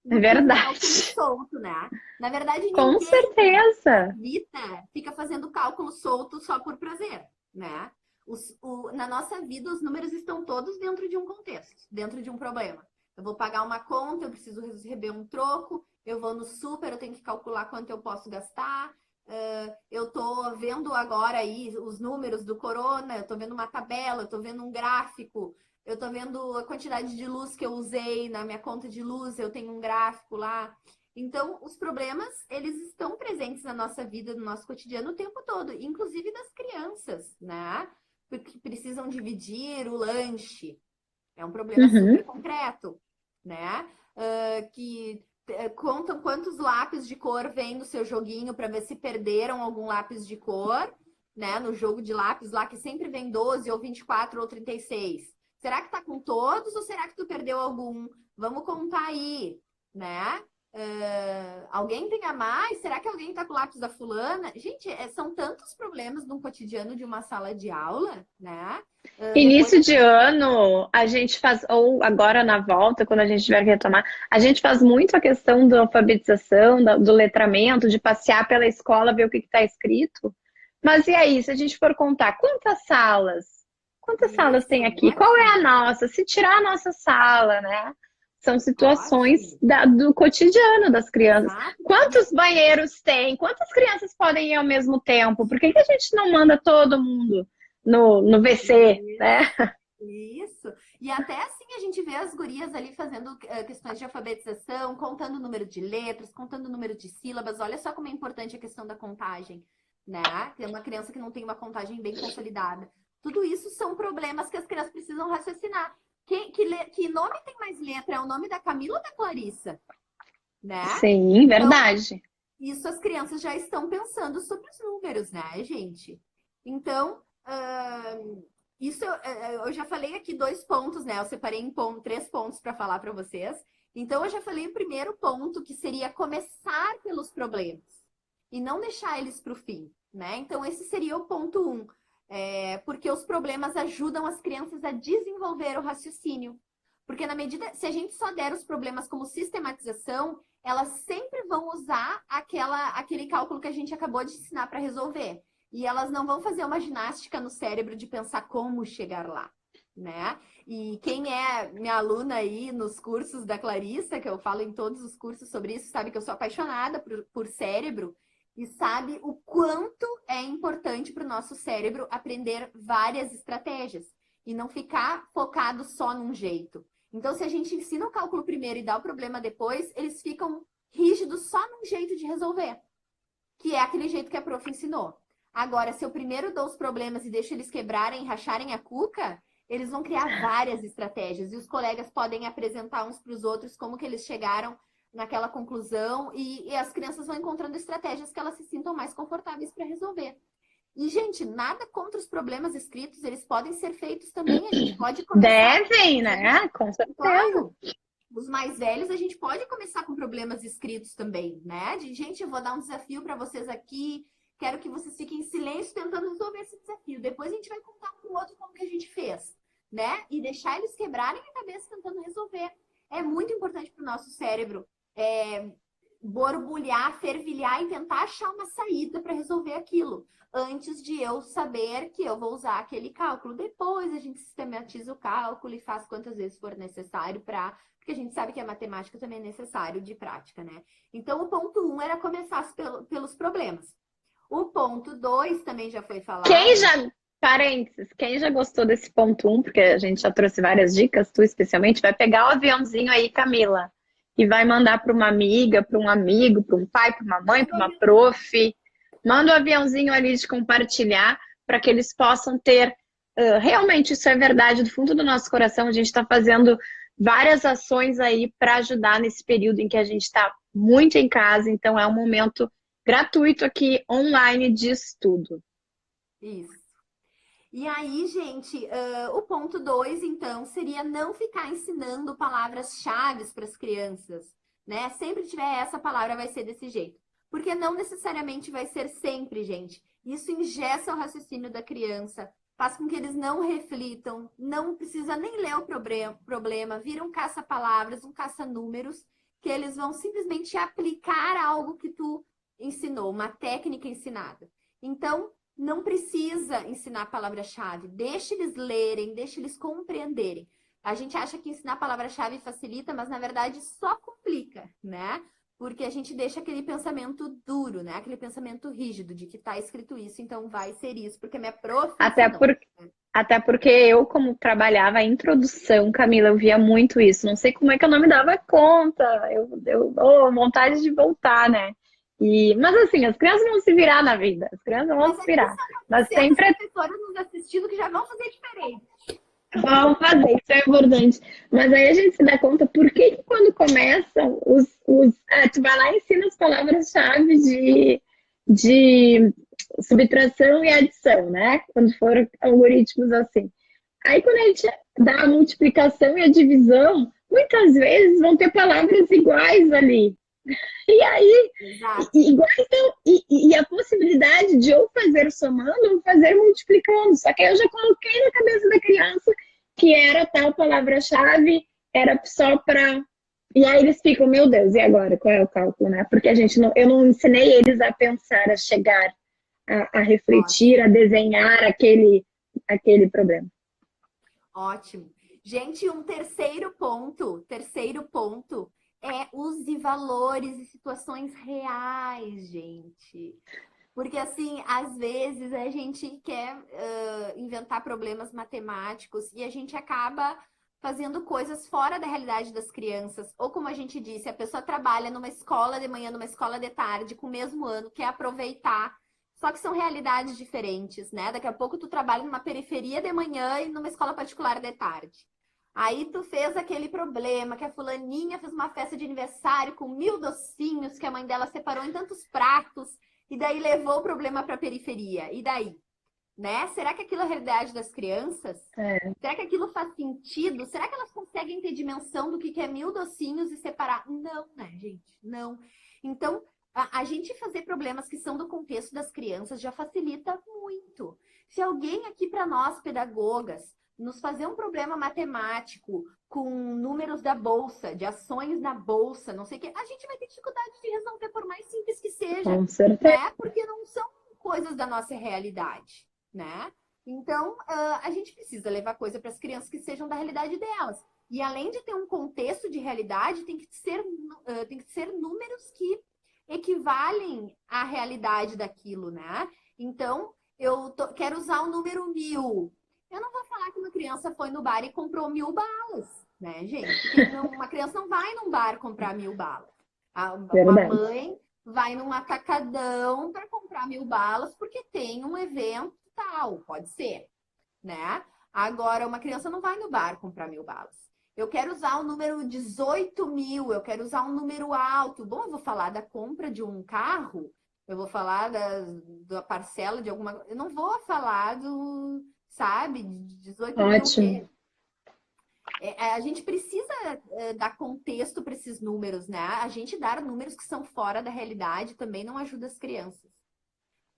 do É verdade. que solto, né? Na verdade, Com certeza. Na vida fica fazendo cálculo solto só por prazer, né? Na nossa vida, os números estão todos dentro de um contexto, dentro de um problema. Eu vou pagar uma conta, eu preciso receber um troco, eu vou no super, eu tenho que calcular quanto eu posso gastar. Eu tô vendo agora aí os números do corona, eu tô vendo uma tabela, eu tô vendo um gráfico, eu tô vendo a quantidade de luz que eu usei na minha conta de luz, eu tenho um gráfico lá. Então, os problemas, eles estão presentes na nossa vida, no nosso cotidiano o tempo todo, inclusive das crianças, né? Porque precisam dividir o lanche. É um problema super concreto, né? Que contam quantos lápis de cor vem no seu joguinho para ver se perderam algum lápis de cor, né? No jogo de lápis lá que sempre vem 12 ou 24 ou 36. Será que tá com todos ou será que tu perdeu algum? Vamos contar aí, né? Alguém tem a mais? Será que alguém tá com o lápis da fulana? Gente, são tantos problemas no cotidiano de uma sala de aula, né? Início de ano, a gente faz, ou agora na volta, quando a gente tiver que retomar, a gente faz muito a questão da alfabetização, do letramento, de passear pela escola, ver o que está escrito. Mas e aí, se a gente for contar, quantas salas? Quantas salas tem aqui? Qual é a nossa? Se tirar a nossa sala, né? São situações do cotidiano das crianças. Quantos banheiros tem? Quantas crianças podem ir ao mesmo tempo? Por que a gente não manda todo mundo no WC, né? Isso. E até assim a gente vê as gurias ali fazendo questões de alfabetização, contando o número de letras, contando o número de sílabas. Olha só como é importante a questão da contagem, né? Tem uma criança que não tem uma contagem bem consolidada. Tudo isso são problemas que as crianças precisam raciocinar. Que nome tem mais letra? É o nome da Camila ou da Clarissa? Né? Sim, verdade. Então, isso as crianças já estão pensando sobre os números, né, gente? Então, isso eu já falei aqui 2 pontos, né? Eu separei em 3 pontos para falar para vocês. Então, eu já falei o primeiro ponto, que seria começar pelos problemas e não deixar eles para o fim, né? Então, esse seria o ponto 1. Porque os problemas ajudam as crianças a desenvolver o raciocínio. Porque na medida, se a gente só der os problemas como sistematização, elas sempre vão usar aquele cálculo que a gente acabou de ensinar para resolver. E elas não vão fazer uma ginástica no cérebro de pensar como chegar lá, né? E quem é minha aluna aí nos cursos da Clarissa, que eu falo em todos os cursos sobre isso, sabe que eu sou apaixonada por cérebro e sabe o quanto é importante para o nosso cérebro aprender várias estratégias e não ficar focado só num jeito. Então, se a gente ensina o cálculo primeiro e dá o problema depois, eles ficam rígidos só num jeito de resolver, que é aquele jeito que a prof ensinou. Agora, se eu primeiro dou os problemas e deixo eles quebrarem, racharem a cuca, eles vão criar várias estratégias. E os colegas podem apresentar uns para os outros como que eles chegaram naquela conclusão. E as crianças vão encontrando estratégias que elas se sintam mais confortáveis para resolver. E, gente, nada contra os problemas escritos. Eles podem ser feitos também. A gente pode começar... Devem, né? Com certeza. Claro. Os mais velhos, a gente pode começar com problemas escritos também, né? De, gente, eu vou dar um desafio para vocês aqui. Quero que vocês fiquem em silêncio tentando resolver esse desafio. Depois a gente vai contar um pro outro como que a gente fez, né? E deixar eles quebrarem a cabeça tentando resolver. É muito importante para o nosso cérebro borbulhar, fervilhar e tentar achar uma saída para resolver aquilo. Antes de eu saber que eu vou usar aquele cálculo. Depois a gente sistematiza o cálculo e faz quantas vezes for necessário porque a gente sabe que a matemática também é necessário de prática, né? Então, o ponto 1 era começar pelos problemas. O ponto 2 também já foi falado. Parênteses, quem já gostou desse ponto 1, porque a gente já trouxe várias dicas, tu especialmente, vai pegar o aviãozinho aí, Camila, e vai mandar para uma amiga, para um amigo, para um pai, para uma mãe, para uma prof. Manda o aviãozinho ali de compartilhar para que eles possam ter... realmente, isso é verdade, do fundo do nosso coração, a gente está fazendo várias ações aí para ajudar nesse período em que a gente está muito em casa, então é um momento gratuito aqui, online, de estudo. Isso. E aí, gente, o ponto 2, então, seria não ficar ensinando palavras-chave para as crianças, né? Sempre tiver essa palavra, vai ser desse jeito. Porque não necessariamente vai ser sempre, gente. Isso engessa o raciocínio da criança, faz com que eles não reflitam, não precisa nem ler o problema, vira um caça-palavras, um caça-números, que eles vão simplesmente aplicar algo que tu ensinou, uma técnica ensinada. Então, não precisa ensinar palavra-chave. Deixa eles lerem, deixa eles compreenderem. A gente acha que ensinar palavra-chave facilita, mas na verdade só complica, né? Porque a gente deixa aquele pensamento duro, né? Aquele pensamento rígido de que tá escrito isso, então vai ser isso, porque minha prof... Até porque eu, como trabalhava a introdução, Camila, eu via muito isso. Não sei como é que eu não me dava conta. Vontade de voltar, né? Mas assim, as crianças vão se virar na vida. As crianças vão se virar. Mas sempre... As professoras nos assistindo que já vão fazer diferente. Vão fazer, isso é importante. Mas aí a gente se dá conta por que quando começam tu vai lá e ensina as palavras-chave de subtração e adição, né? Quando for algoritmos assim. Aí quando a gente dá a multiplicação e a divisão, muitas vezes vão ter palavras iguais ali. E aí, e a possibilidade de eu fazer somando ou fazer multiplicando. Só que aí eu já coloquei na cabeça da criança que era tal palavra-chave, era só para... E aí eles ficam, meu Deus, e agora? Qual é o cálculo, né? Porque eu não ensinei eles a pensar, a chegar, a refletir, a desenhar aquele problema. Ótimo. Gente, um terceiro ponto use valores e situações reais, gente. Porque, assim, às vezes a gente quer inventar problemas matemáticos e a gente acaba fazendo coisas fora da realidade das crianças. Ou, como a gente disse, a pessoa trabalha numa escola de manhã, numa escola de tarde, com o mesmo ano, quer aproveitar. Só que são realidades diferentes, né? Daqui a pouco tu trabalha numa periferia de manhã e numa escola particular de tarde. Aí tu fez aquele problema, que a fulaninha fez uma festa de aniversário com 1000 docinhos que a mãe dela separou em tantos pratos e daí levou o problema para a periferia. E daí? Né? Será que aquilo é a realidade das crianças? Será que aquilo faz sentido? Será que elas conseguem ter dimensão do que é 1000 docinhos e separar? Não, né, gente? Não. Então, a gente fazer problemas que são do contexto das crianças já facilita muito. Se alguém aqui para nós, pedagogas, nos fazer um problema matemático com números da bolsa, de ações na bolsa, não sei o quê, a gente vai ter dificuldade de resolver, por mais simples que seja. Com certeza. Né? Porque não são coisas da nossa realidade, né? Então, a gente precisa levar coisa para as crianças que sejam da realidade delas. E além de ter um contexto de realidade, tem que ser números que equivalem à realidade daquilo, né? Então, quero usar o número 1000. Eu não vou falar que uma criança foi no bar e comprou 1000 balas, né, gente? Porque uma criança não vai num bar comprar 1000 balas. Uma Verdade. mãe vai num atacadão para comprar 1.000 balas porque tem um evento tal, pode ser, né? Agora, uma criança não vai no bar comprar 1.000 balas. Eu quero usar o número 18.000, eu quero usar um número alto. Bom, eu vou falar da compra de um carro, eu vou falar da parcela de alguma coisa. Eu não vou falar sabe, de 18.000 o Ótimo. quê? A gente precisa dar contexto para esses números, né? A gente dar números que são fora da realidade também não ajuda as crianças,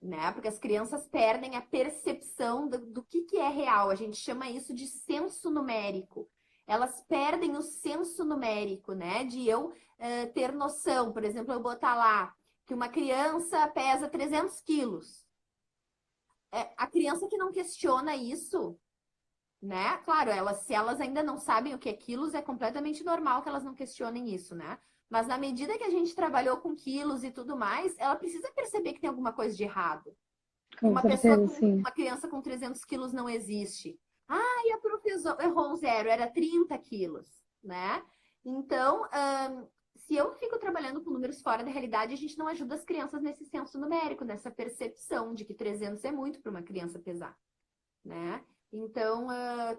né? Porque as crianças perdem a percepção do que é real. A gente chama isso de senso numérico. Elas perdem o senso numérico, né? De eu ter noção. Por exemplo, eu botar lá que uma criança pesa 300 quilos. A criança que não questiona isso, né? Claro, se elas ainda não sabem o que é quilos, é completamente normal que elas não questionem isso, né? Mas na medida que a gente trabalhou com quilos e tudo mais, ela precisa perceber que tem alguma coisa de errado. Que Com certeza, sim. uma criança com 300 quilos não existe. Ah, e a professora errou um zero, era 30 quilos, né? Então, se eu fico trabalhando com números fora da realidade, a gente não ajuda as crianças nesse senso numérico, nessa percepção de que 300 é muito para uma criança pesar, né? Então,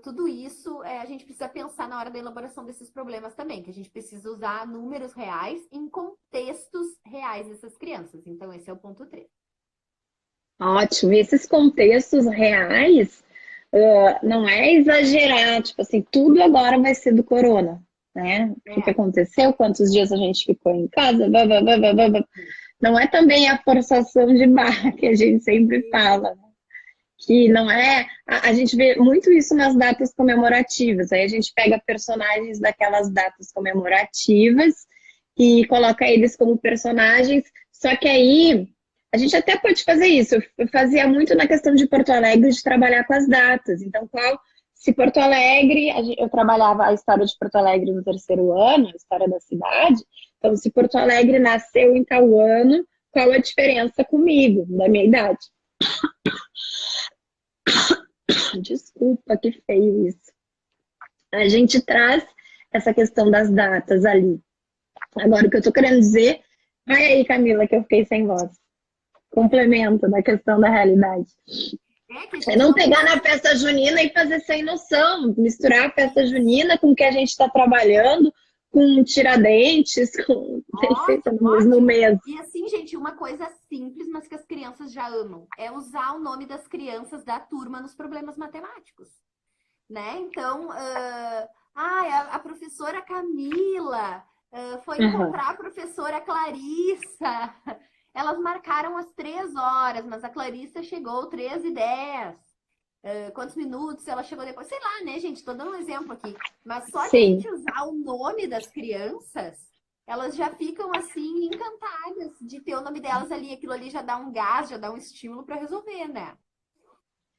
tudo isso a gente precisa pensar na hora da elaboração desses problemas também, que a gente precisa usar números reais em contextos reais dessas crianças. Então, esse é o ponto 3. Ótimo. E esses contextos reais, não é exagerar, tipo assim, tudo agora vai ser do corona, né? O que aconteceu, quantos dias a gente ficou em casa, blá, blá, blá, blá, blá, blá. Não é também a forçação de barra que a gente sempre fala, né? Que não é. A gente vê muito isso nas datas comemorativas. Aí a gente pega personagens daquelas datas comemorativas e coloca eles como personagens. Só que aí a gente até pode fazer isso. Eu fazia muito na questão de Porto Alegre de trabalhar com as datas. Então, se Porto Alegre, eu trabalhava a história de Porto Alegre no terceiro ano, a história da cidade. Então, se Porto Alegre nasceu em tal ano, qual a diferença comigo, da minha idade? Desculpa, que feio isso. A gente traz essa questão das datas ali. Agora, o que eu tô querendo dizer, vai aí, Camila, que eu fiquei sem voz. Complemento da questão da realidade. É não pegar na festa junina e fazer sem noção, misturar a festa junina com o que a gente está trabalhando, com Tiradentes, com no mês. E assim, gente, uma coisa simples, mas que as crianças já amam, é usar o nome das crianças da turma nos problemas matemáticos, né? Então, a professora Camila foi encontrar a professora Clarissa. Elas marcaram as 3 horas, mas a Clarissa chegou 3h10. Quantos minutos ela chegou depois? Sei lá, né, gente? Tô dando um exemplo aqui. Mas só de a gente usar o nome das crianças, elas já ficam, assim, encantadas de ter o nome delas ali. Aquilo ali já dá um gás, já dá um estímulo para resolver, né?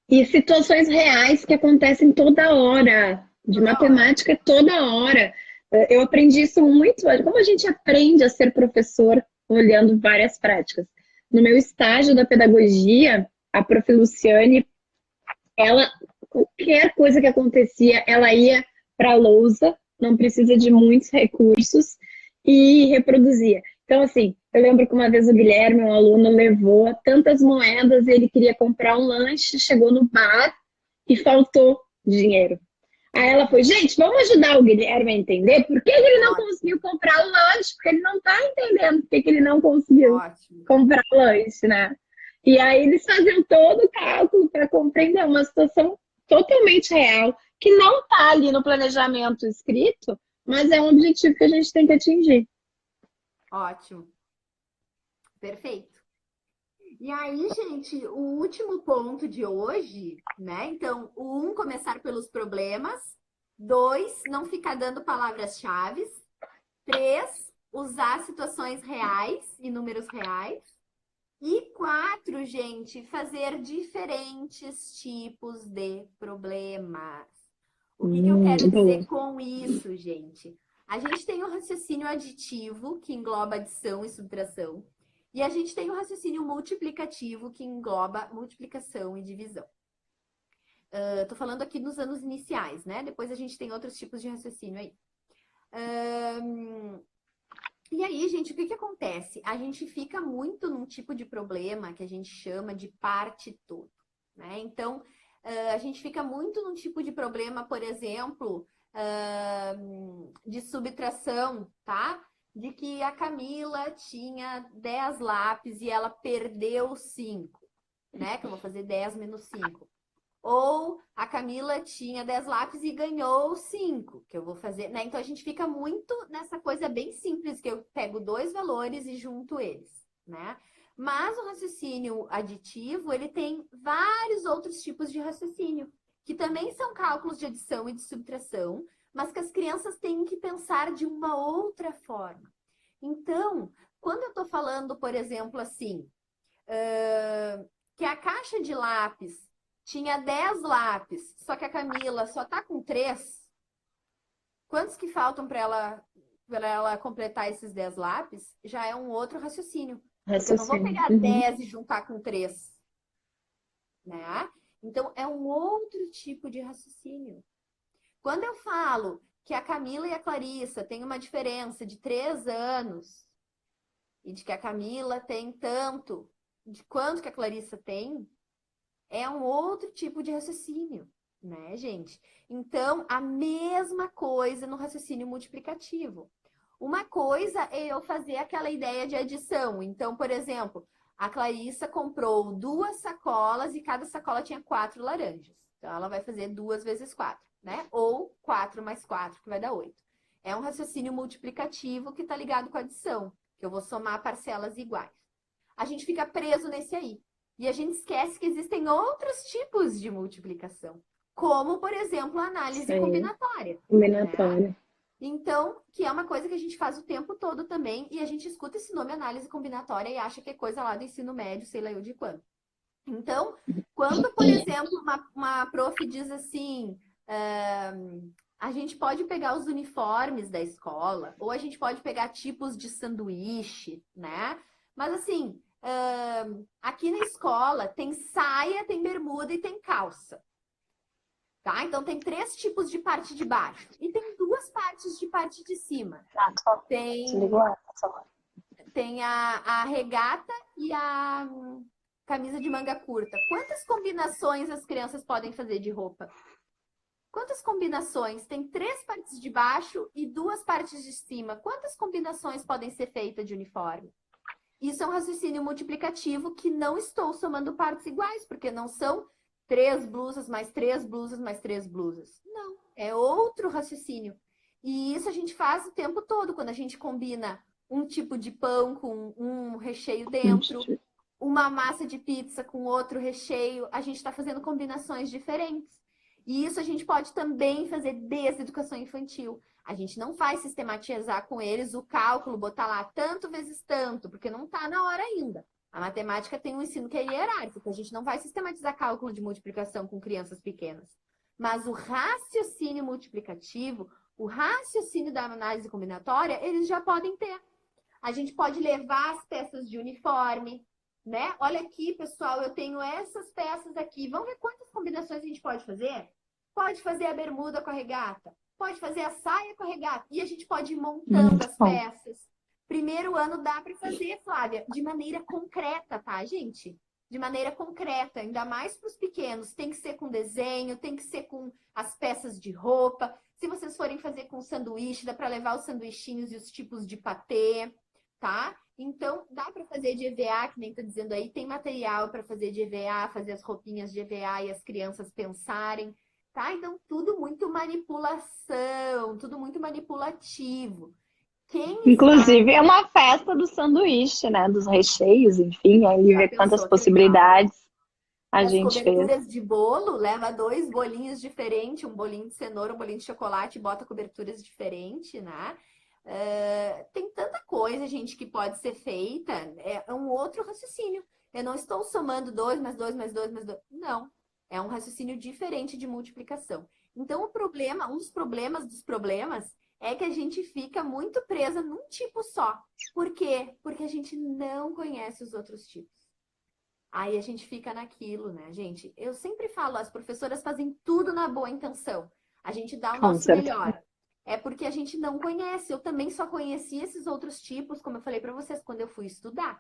E situações reais que acontecem toda hora. De matemática toda hora. Eu aprendi isso muito. Como a gente aprende a ser professor olhando várias práticas? No meu estágio da pedagogia, a prof. Luciane, qualquer coisa que acontecia, ela ia para a lousa, não precisa de muitos recursos, e reproduzia. Então, assim, eu lembro que uma vez o Guilherme, um aluno, levou tantas moedas, ele queria comprar um lanche, chegou no bar e faltou dinheiro. Aí ela foi, gente, vamos ajudar o Guilherme a entender por que ele não conseguiu comprar o lanche, porque ele não está entendendo por que ele não conseguiu comprar o lanche, né? E aí eles faziam todo o cálculo para compreender uma situação totalmente real, que não está ali no planejamento escrito, mas é um objetivo que a gente tem que atingir. Ótimo. Perfeito. E aí, gente, o último ponto de hoje, né? Então, 1, começar pelos problemas. 2, não ficar dando palavras-chave. 3, usar situações reais e números reais. E 4, gente, fazer diferentes tipos de problemas. O que eu quero dizer com isso, gente? A gente tem o raciocínio aditivo, que engloba adição e subtração. E a gente tem o raciocínio multiplicativo, que engloba multiplicação e divisão. Tô falando aqui nos anos iniciais, né? Depois a gente tem outros tipos de raciocínio aí. E aí, gente, o que que acontece? A gente fica muito num tipo de problema que a gente chama de parte todo, né? Então, a gente fica muito num tipo de problema, por exemplo, de subtração, tá? De que a Camila tinha 10 lápis e ela perdeu 5, né? Que eu vou fazer 10 menos 5. Ou a Camila tinha 10 lápis e ganhou 5, que eu vou fazer, né? Então a gente fica muito nessa coisa bem simples, que eu pego dois valores e junto eles, né? Mas o raciocínio aditivo, ele tem vários outros tipos de raciocínio, que também são cálculos de adição e de subtração, mas que as crianças têm que pensar de uma outra forma. Então, quando eu estou falando, por exemplo, assim, que a caixa de lápis tinha 10 lápis, só que a Camila só tá com 3. Quantos que faltam para ela completar esses 10 lápis? Já é um outro raciocínio. Porque eu não vou pegar 10 e juntar com 3, né? Então, é um outro tipo de raciocínio. Quando eu falo que a Camila e a Clarissa têm uma diferença de 3 anos e de que a Camila tem tanto de quanto que a Clarissa tem, é um outro tipo de raciocínio, né, gente? Então, a mesma coisa no raciocínio multiplicativo. Uma coisa é eu fazer aquela ideia de adição. Então, por exemplo, a Clarissa comprou 2 sacolas e cada sacola tinha 4 laranjas. Então, ela vai fazer 2 vezes 4, né? Ou 4 mais 4, que vai dar 8. É um raciocínio multiplicativo que está ligado com a adição, que eu vou somar parcelas iguais. A gente fica preso nesse aí. E a gente esquece que existem outros tipos de multiplicação, como, por exemplo, a análise combinatória. Combinatória. Né? Então, que é uma coisa que a gente faz o tempo todo também, e a gente escuta esse nome análise combinatória e acha que é coisa lá do ensino médio, sei lá eu de quando. Então, quando, por exemplo, uma prof diz assim, a gente pode pegar os uniformes da escola, ou a gente pode pegar tipos de sanduíche, né? Mas assim, aqui na escola tem saia, tem bermuda e tem calça. Tá? Então tem 3 tipos de parte de baixo. E tem 2 partes de parte de cima. Tem a regata e a camisa de manga curta. Quantas combinações as crianças podem fazer de roupa? Quantas combinações? Tem 3 partes de baixo e 2 partes de cima. Quantas combinações podem ser feitas de uniforme? Isso é um raciocínio multiplicativo que não estou somando partes iguais, porque não são 3 blusas mais 3 blusas mais 3 blusas. Não, é outro raciocínio. E isso a gente faz o tempo todo, quando a gente combina um tipo de pão com um recheio dentro, uma massa de pizza com outro recheio, a gente está fazendo combinações diferentes. E isso a gente pode também fazer desde a educação infantil. A gente não faz sistematizar com eles o cálculo, botar lá tanto vezes tanto, porque não está na hora ainda. A matemática tem um ensino que é hierárquico, a gente não vai sistematizar cálculo de multiplicação com crianças pequenas. Mas o raciocínio multiplicativo, o raciocínio da análise combinatória, eles já podem ter. A gente pode levar as peças de uniforme, né? Olha aqui, pessoal, eu tenho essas peças aqui. Vamos ver quantas combinações a gente pode fazer? Pode fazer a bermuda com a regata, pode fazer a saia com a regata. E a gente pode ir montando as peças. Primeiro ano dá para fazer, Flávia, de maneira concreta, tá, gente? De maneira concreta, ainda mais para os pequenos. Tem que ser com desenho, tem que ser com as peças de roupa. Se vocês forem fazer com sanduíche, dá para levar os sanduichinhos e os tipos de patê, tá? Então, dá para fazer de EVA, que nem tá dizendo aí. Tem material para fazer de EVA, fazer as roupinhas de EVA e as crianças pensarem. Tá? Então, tudo muito manipulação, tudo muito manipulativo. Inclusive, é uma festa do sanduíche, né? Dos recheios, enfim, aí ver quantas possibilidades a gente fez. As coberturas de bolo, leva 2 bolinhos diferentes, um bolinho de cenoura, um bolinho de chocolate, e bota coberturas diferentes, né? Tem tanta coisa, gente, que pode ser feita. É um outro raciocínio. Eu não estou somando 2 mais 2 mais 2 mais 2. Não. É um raciocínio diferente de multiplicação. Então, o problema, um dos problemas é que a gente fica muito presa num tipo só. Por quê? Porque a gente não conhece os outros tipos. Aí a gente fica naquilo, né, gente? Eu sempre falo, as professoras fazem tudo na boa intenção. A gente dá o nosso melhor. é porque a gente não conhece. Eu também só conheci esses outros tipos, como eu falei para vocês, quando eu fui estudar.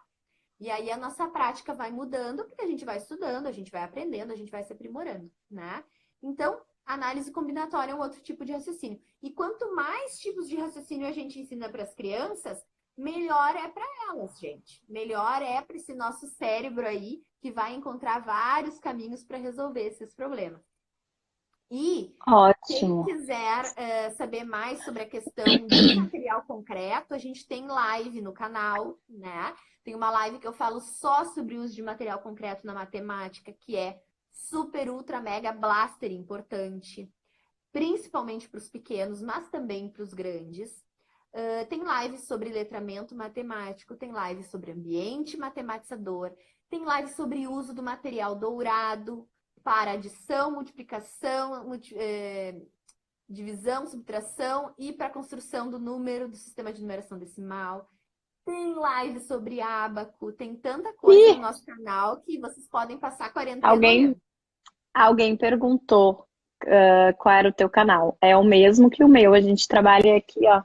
E aí a nossa prática vai mudando, porque a gente vai estudando, a gente vai aprendendo, a gente vai se aprimorando, né? Então, análise combinatória é um outro tipo de raciocínio. E quanto mais tipos de raciocínio a gente ensina para as crianças, melhor é para elas, gente. Melhor é para esse nosso cérebro aí, que vai encontrar vários caminhos para resolver esses problemas. E quem Ótimo. quiser saber mais sobre a questão de material concreto, a gente tem live no canal, né? Tem uma live que eu falo só sobre o uso de material concreto na matemática, que é super, ultra, mega, blaster importante, principalmente para os pequenos, mas também para os grandes. Tem live sobre letramento matemático, tem live sobre ambiente matematizador, tem live sobre uso do material dourado para adição, multiplicação, divisão, subtração e para a construção do número do sistema de numeração decimal. Tem live sobre ábaco, tem tanta coisa no nosso canal que vocês podem passar a quarentena olhando. Alguém perguntou qual era o teu canal. É o mesmo que o meu. A gente trabalha aqui, ó,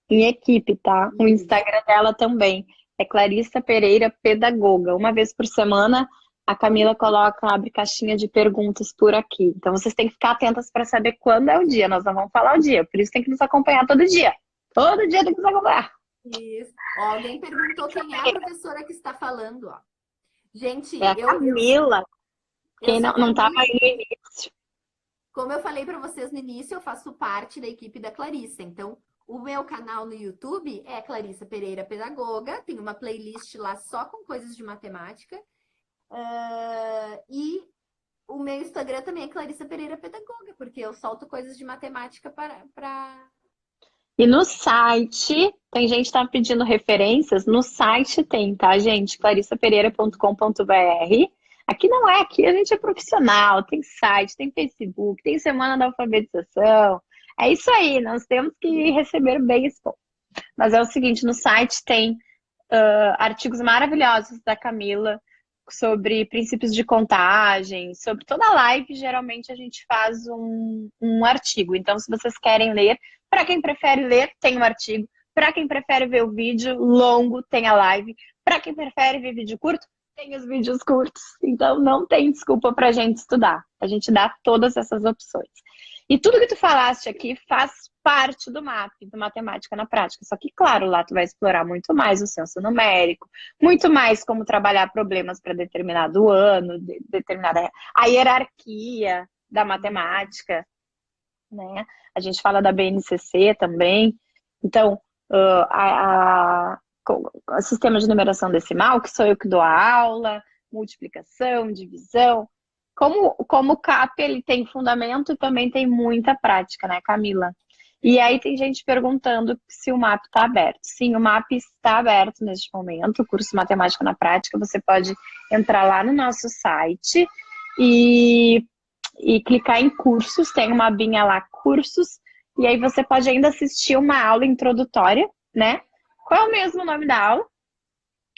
em equipe, tá? O Instagram dela também. É Clarissa Pereira Pedagoga. Uma vez por semana, a Camila abre caixinha de perguntas por aqui. Então, vocês têm que ficar atentas para saber quando é o dia. Nós não vamos falar o dia. Por isso, tem que nos acompanhar todo dia. Todo dia tem que nos acompanhar. Isso. Ó, alguém perguntou quem é a professora que está falando, ó. Gente, É a Camila. Quem não estava aí no início. Como eu falei para vocês no início, eu faço parte da equipe da Clarissa. Então, o meu canal no YouTube é Clarissa Pereira Pedagoga. Tem uma playlist lá só com coisas de matemática. E o meu Instagram também é Clarissa Pereira Pedagoga, porque eu solto coisas de matemática para... E no site, tem gente que tá pedindo referências, no site tem, tá, gente? clarissapereira.com.br. Aqui não é, aqui a gente é profissional, tem site, tem Facebook, tem Semana da Alfabetização. É isso aí, nós temos que receber bem esse ponto. Mas é o seguinte, no site tem artigos maravilhosos da Camila sobre princípios de contagem, sobre toda a live, geralmente a gente faz um artigo. Então, se vocês querem ler, para quem prefere ler, tem um artigo. Para quem prefere ver o vídeo longo, tem a live. Para quem prefere ver vídeo curto, tem os vídeos curtos. Então, não tem desculpa para a gente estudar. A gente dá todas essas opções. E tudo que tu falaste aqui faz parte do MAP, do Matemática na Prática. Só que, claro, lá tu vai explorar muito mais o senso numérico, muito mais como trabalhar problemas para determinado ano, determinada a hierarquia da matemática, né? A gente fala da BNCC também. Então, o sistema de numeração decimal, que sou eu que dou a aula, multiplicação, divisão. Como o CAP ele tem fundamento e também tem muita prática, né, Camila? E aí tem gente perguntando se o MAP está aberto. Sim, o MAP está aberto neste momento, o curso Matemática na Prática. Você pode entrar lá no nosso site e clicar em cursos, tem uma abinha lá, cursos, e aí você pode ainda assistir uma aula introdutória, né? Qual é o mesmo nome da aula?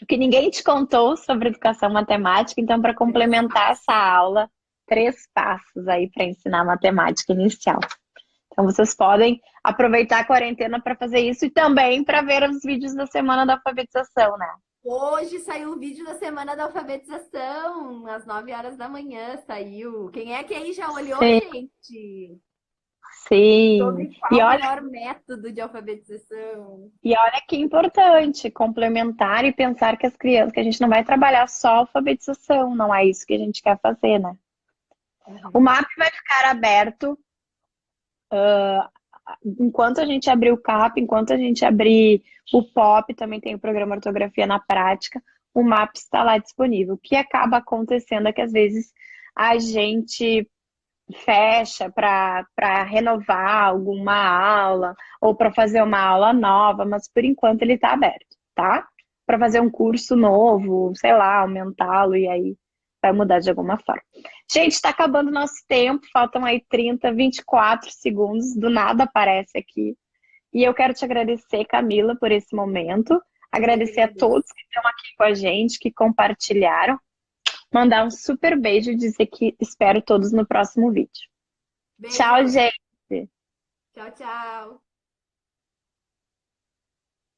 Que ninguém te contou sobre educação matemática, então para complementar essa aula, 3 passos aí para ensinar matemática inicial. Então vocês podem aproveitar a quarentena para fazer isso e também para ver os vídeos da Semana da Alfabetização, né? Hoje saiu o vídeo da Semana da Alfabetização, às 9 horas da manhã saiu. Quem é que aí já olhou, Sim. gente? Sim. Sobre qual o melhor método de alfabetização. E olha que importante, complementar e pensar que as crianças, que a gente não vai trabalhar só a alfabetização, não é isso que a gente quer fazer, né? O MAP vai ficar aberto enquanto a gente abrir o CAP, enquanto a gente abrir o POP, também tem o programa Ortografia na Prática, o MAP está lá disponível. O que acaba acontecendo é que às vezes a gente fecha para renovar alguma aula ou para fazer uma aula nova, mas por enquanto ele está aberto, tá? Para fazer um curso novo, sei lá, aumentá-lo e aí vai mudar de alguma forma. Gente, está acabando o nosso tempo, faltam aí 30, 24 segundos, do nada aparece aqui. E eu quero te agradecer, Camila, por esse momento, agradecer a todos que estão aqui com a gente, que compartilharam. Mandar um super beijo e dizer que espero todos no próximo vídeo. Beijo. Tchau, gente! Tchau, tchau!